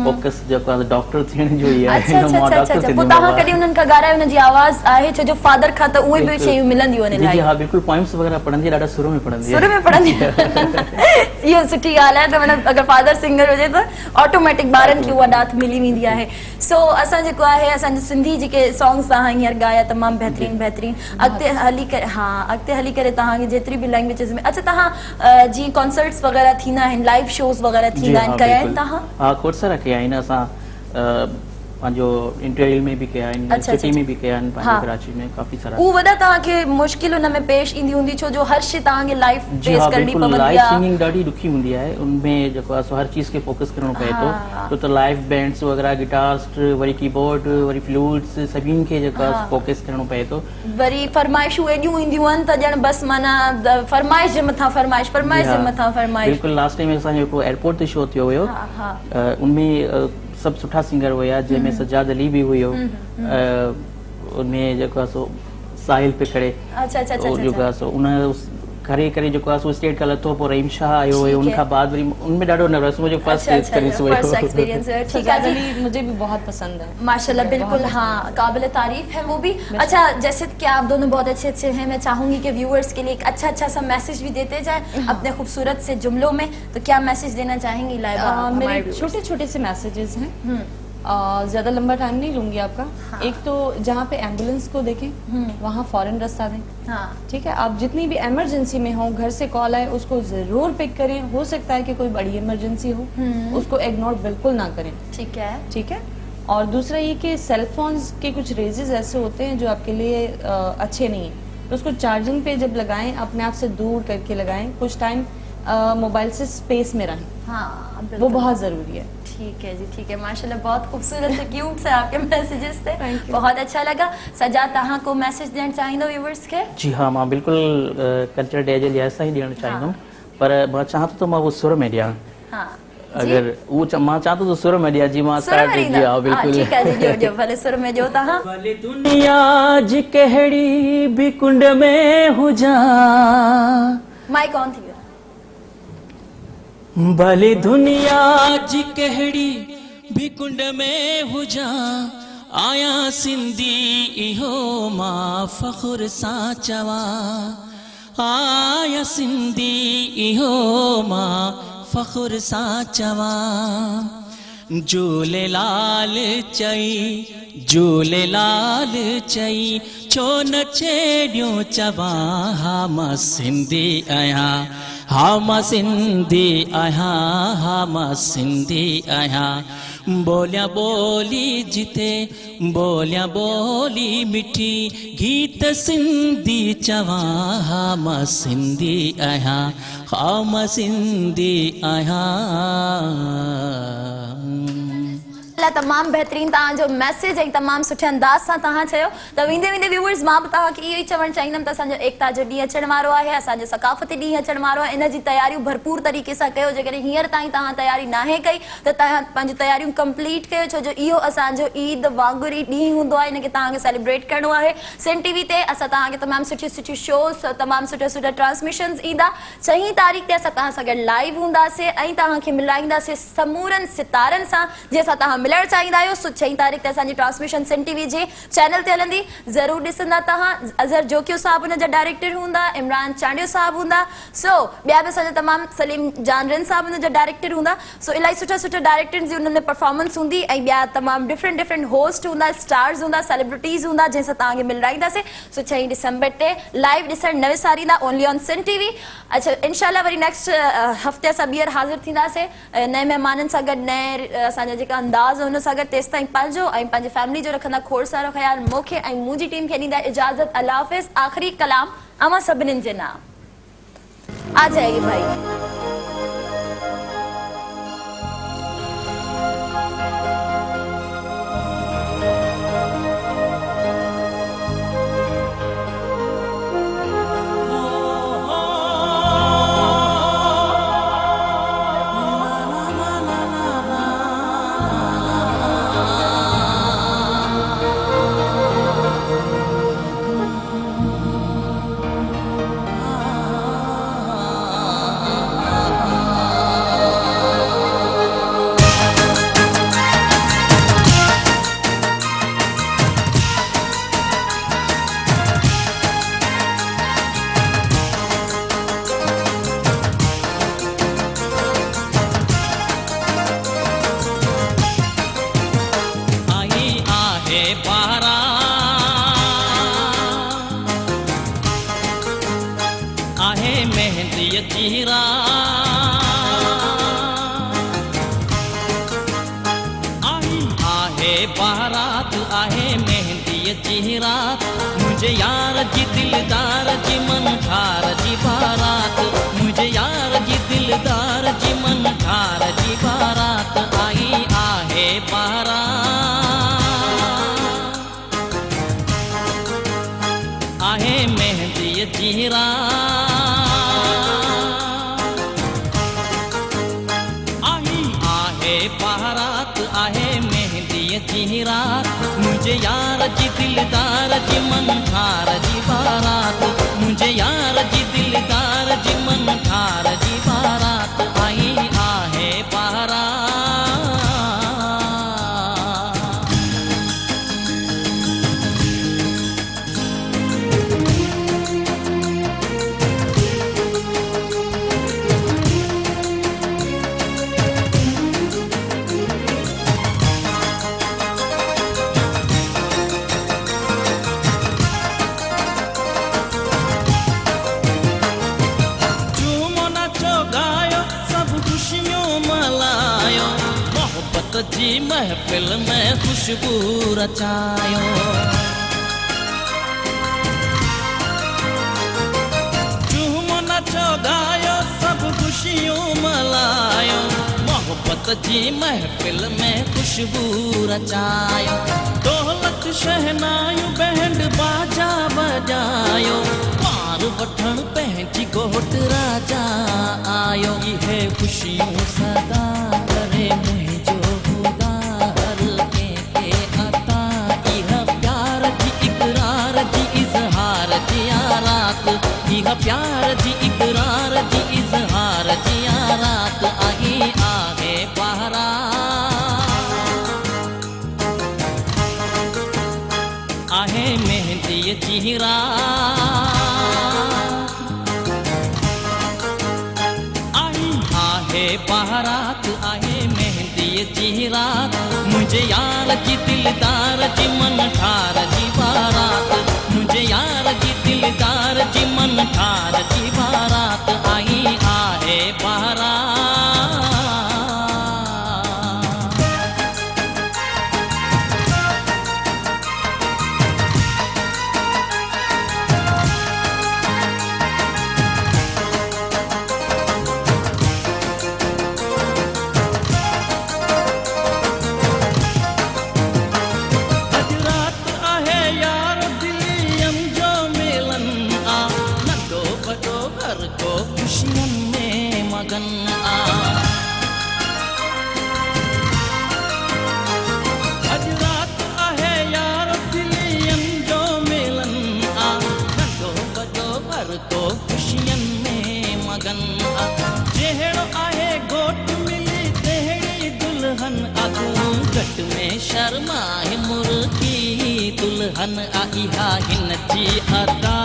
फोकस जेको आहे डॉक्टर थियण जो ई आहे। पोइ तव्हां कॾहिं उन्हनि खां ॻाल्हायो, हुनजी आवाज़ आहे छो जो फादर खां त उहे बि शयूं मिलंदियूं आहिनि? जी हाँ, बिल्कुल पोइम्स वगैरह पढ़ंदी, ॾाढा सुर में पढ़ंदी है। सुर में पढ़ंदी इहो सुठी ॻाल्हि आहे त मतलब अगर फादर सिंगर हुजे त ऑटोमेटिक ॿारनि खे उहा ॾात मिली वेंदी आहे। सो असां जेको आहे असांजे सिंधी जेके सॉन्ग्स तव्हां हींअर ॻाया तमामु बहितरीन अॻिते हली करे, हाँ अॻिते हली करे तव्हांखे जेतिरी बि लैंग्वेजिस में, अच्छा तव्हां जीअं कॉन्सर्ट्स वग़ैरह थींदा आहिनि, लाइव शोज़ वग़ैरह थींदा आहिनि, कया आहिनि तव्हां? हाँ, खोड़ सारा कया आहिनि असां, पंहिंजो इंटरव्यू में भी कया आहिनि, सिटी में भी कया आहिनि, पंहिंजे कराची में काफ़ी सारा। उहो वॾा तव्हांखे मुश्किल हुन में पेश ईंदी हूंदी छो जो हर शइ तव्हांखे लाइव पेश करणी पवंदी आहे? लाइव सिंगिंग ॾाढी ॾुखी हूंदी आहे, उनमें जेको आहे सो हर चीज़ खे फोकस करणो पए थो। तो लाइव बैंड्स वग़ैरह, guitars, worry keyboard, worry flutes, सभिनि खे जेको आहे फोकस करणो पए थो। वरी फरमाइशूं एॾियूं ईंदियूं आहिनि त ॼण बसि माना फरमाइश जे मथां फरमाइश जे मथां फरमाइश। बिल्कुल, लास्ट टाइम असांजो हिकिड़ो एयरपोर्ट ते शो थियो हुयो, उनमें सब सुठा सिंगर हुया, जंहिंमें सजाद अली भी हुयो, उनमें जेको आहे सो साहिल पे खड़े। अच्छा अच्छा अच्छा। जेको आहे सो उन करे करे जेको आहे सो स्टेट का लथो, पोइ रहीम शाह आयो हुयो, उनखां बाद वरी उनमें ॾाढो नर्वस, मुझे फर्स्ट एक्सपीरियंस हुयो। ठीक है, मुझे भी बहुत पसंद है माशाल्लाह, बिल्कुल हाँ, काबिल तारीफ है वो भी। अच्छा, जैसे कि आप दोनों बहुत अच्छे हैं, मैं चाहूंगी कि व्यूअर्स के लिए एक अच्छा सा मैसेज भी देते जाए अपने खूबसूरत से जुमलों में। तो क्या मैसेज देना चाहेंगी लाइबा? मेरे छोटे छोटे से मैसेजेस हैं, ज्यादा लंबा टाइम नहीं लूंगी आपका। हाँ। एक तो जहाँ पे एम्बुलेंस को देखें वहाँ फौरन रास्ता दें। हाँ। ठीक है, आप जितनी भी इमरजेंसी में हो, घर से कॉल आए उसको जरूर पिक करें। हो सकता है कि कोई बड़ी इमरजेंसी हो, उसको इग्नोर बिल्कुल ना करें। ठीक है, ठीक है। और दूसरा ये कि सेल फोन्स के कुछ रेजेस ऐसे होते हैं जो आपके लिए अच्छे नहीं है, तो उसको चार्जिंग पे जब लगाएं अपने आप से दूर करके लगाएं, कुछ टाइम मोबाइल से स्पेस में रहें। हाँ, वो बहुत जरूरी है। ठीक है जी, ठीक है, माशाल्लाह बहुत खूबसूरत से क्यूट से आपके मैसेजेस थे, बहुत अच्छा लगा। सजाद तव्हां को मैसेज ॾियणु चाहींदो व्यूअर्स खे? जी हाँ, मां बिल्कुल कल्चर डे जे लिहाज़ सां ई ॾियणु चाहींदुमि, पर मां चाहियां थो त मां वो सुर में ॾियां। अगर वो मां चाहता तो सुर में दिया जी, मां स्टार्ट किया। बिल्कुल ठीक है जी, जो भले सुर में जो तहां। भले दुनिया जी कहड़ी भी कुंड में हुजा, माइक ऑन थी। भले दुनिया जी कहड़ी भी कुंड में हुजा, आया सिंधी इहो मां फखुर सां चवा, आया सिंधी इहो मां फखुर सां चवा। झूलेलाल चई, झूलेलाल चई, छो न छेड़ियो चवा, हा मां सिंधी आहियां, हा मां सिंधी आहियां, हा मां सिंधी आहियां। बोलिया बोली जिते, बोलिया बोली मिठी, गीत सिंधी चवा, हा मां सिंधी आहियां, हा मां सिंधी आहियां। तमाम बेहतरीन तव्हांजो मैसेज ऐं तमाम सुठे अंदाज़ सां तव्हां चयो त वेंदे वेंदे व्यूअर्स मां बि तव्हांखे इहो ई चवणु चाहींदमि त असांजो एकता जो ॾींहुं अचण वारो आहे, असांजो सकाफ़ती ॾींहुं अचण वारो आहे। इन जी तयारियूं भरपूर तरीक़े सां कयो। जेकॾहिं हींअर ताईं तव्हां तयारी नाहे कई त तव्हां पंहिंजी तयारियूं कंप्लीट कयो, छो जो इहो असांजो ईद वांगुरु ई ॾींहुं हूंदो आहे। इनखे तव्हांखे सेलिब्रेट करिणो आहे। सिंध टीवी ते असां तव्हांखे तमामु सुठियूं सुठियूं शोज़, तमामु सुठा ट्रांसमिशन्स ईंदा। 6 तारीख़ ते असां तव्हां सां गॾु लाइव हूंदासीं ऐं तव्हांखे मिलाईंदासीं समूरनि सितारनि सां जंहिंसां तव्हां मिलणु चाहींदा आहियो। 6 तारीख़ ते असांजी ट्रांसमिशन सिंध टीवी जे चैनल ते हलंदी, ज़रूरु ॾिसंदा तव्हां। अज़हर जोकियो साहब हुन जा डायरेक्टर हूंदा, इमरान चांडियो साहब हूंदा, सो ॿिया बि असांजा तमामु सलीम जानरन साहब हुन जा डायरेक्टर हूंदा। सो इलाही सुठा डायरेक्टर्स जी हुन में परफॉर्मेंस हूंदी ऐं ॿिया तमामु डिफरेंट होस्ट हूंदा, स्टार्स हूंदा, सेलिब्रिटीज़ हूंदा जंहिंसां तव्हांखे मिलाईंदासीं। सो 6 दिसंबर ते लाइव ॾिसणु न विसारींदा, ओनली ऑन सिंध टीवी। अच्छा, इंशाल्लाह वरी नेक्स्ट हफ़्ते असां ॿीहर हाज़िर थींदासीं नए महिमाननि सां गॾु, नए असांजा जेका अंदाज़ हुन सां गॾु। तेसि ताईं पंहिंजो ऐं पंहिंजे फैमिली जो रखंदा खोड़ सारो ख़्यालु। मूंखे ऐं मुंहिंजी टीम खे ॾींदा इजाज़त। अल्लाह हाफ़िज़। आख़िरी कलाम अवां सभिनीनि जे नाम आ जाएगी भाई। मुझे यार जी दिलदार जी मन ठार जी बारात, मुझे यार जी दिलदार जी मन ठार जी बारात। आई आहे बारात, आहे मेहंदी जी रात। आई आहे बारात, आहे मेहंदी जी रात। मुझे यार जी दिलदार जी मन ठार जी बारात, मुझे यार जी दिलदार जी मन ठार जी बारात। आई आहे बारात। जी महफिल में खुशबू रचायो, झूम नचो गायो सब खुशियों मलायो। मोहब्बत जी महफिल में खुशबू रचायो। ढोलक शहनायो बैंड बाजा बजायो, पार वठण पंहिंजी घोट राजा आयो। इहे खुशियों सदा करे मुंहिंजो प्यार जी इकरार जी इजहार जी रात। आई आहे बारात, आहे मेहंदी जी रात। आई आहे बारात, आहे मेहंदी जी रात। मुझे यार जी दिलदार जी मन ठार जी बारात, मुझे यार जी दिलदार जी मन ठार जी बारात। आई आहे बारात। मगन आ अज रात आहे यार दिलियन जो मिलन आ नंढो वॾो हर को खुशियन में मगन आ जहिड़ो आहे घोट मिली तहिड़ी दुल्हन आ तूं घट में शर्माए मुर्गी दुल्हन आ इहा हिन जी अदा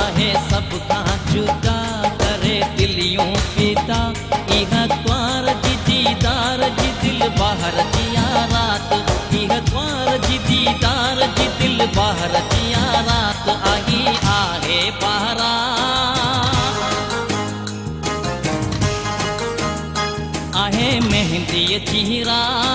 आहे सब खां जुदा करे दिलियूं फिदा इहा द्वार जी दीदार जी दिल बाहर जी रात इहा द्वार जी दीदार जी दिल बाहर जी रात आई आहे बारात आहे मेहंदी जी रात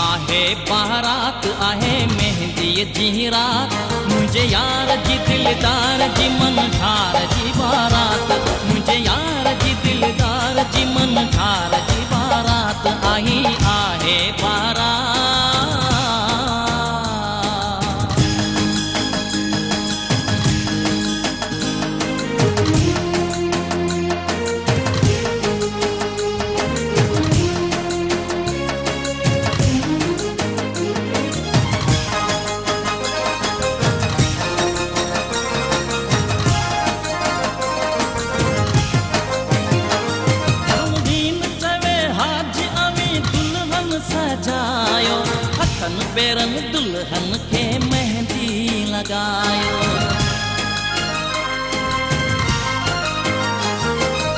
आहे बारात आहे मेहंदी जी रात मुझे यार जी दिलदार जी मन ठार जी बारात मुझे यार जी दिलदार जी मन ठार जी बारात आई आहे बारात सजायो हथन पेरन दुल्हन के मेहंदी लगायो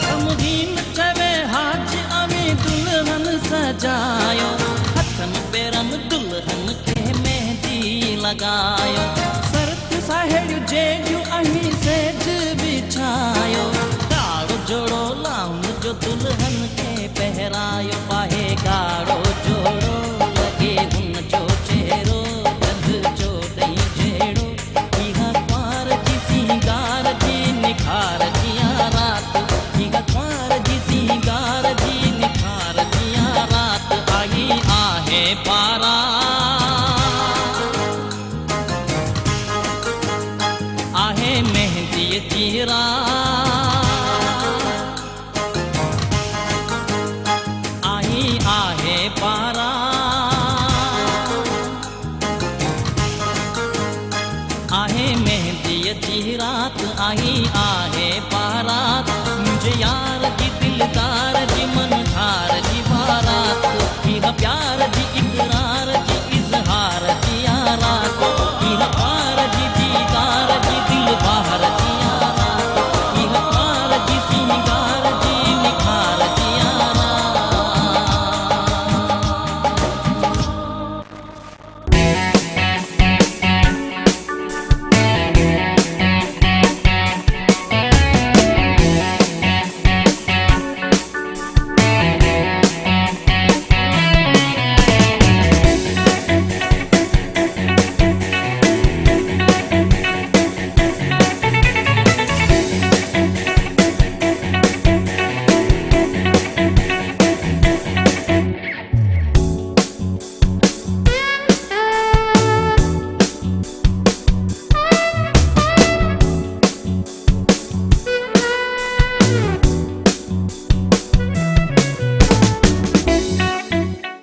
रमदीन चवे हाज अमी दुल्हन सजायो हथन पेरन दुल्हन के मेहंदी लगायो सरत साहेड़ियूं जेगियूं अही सेज बिछायो गाड़ो जोड़ो लाउन जो दुल्हन के पहरायो पाहे गाड़ो जोड़ो लगे हुन जो चेहरो गंध जो दई जेड़ो इहा द्वार जी सिंगार जी निखार जी रात इहा द्वार जी सिंगार जी निखार जी रात आई आहे बारात आहे मेहंदी जी रात आहे बारात आहे मेहंदी जी रात आई आहे बारात मुझे यार की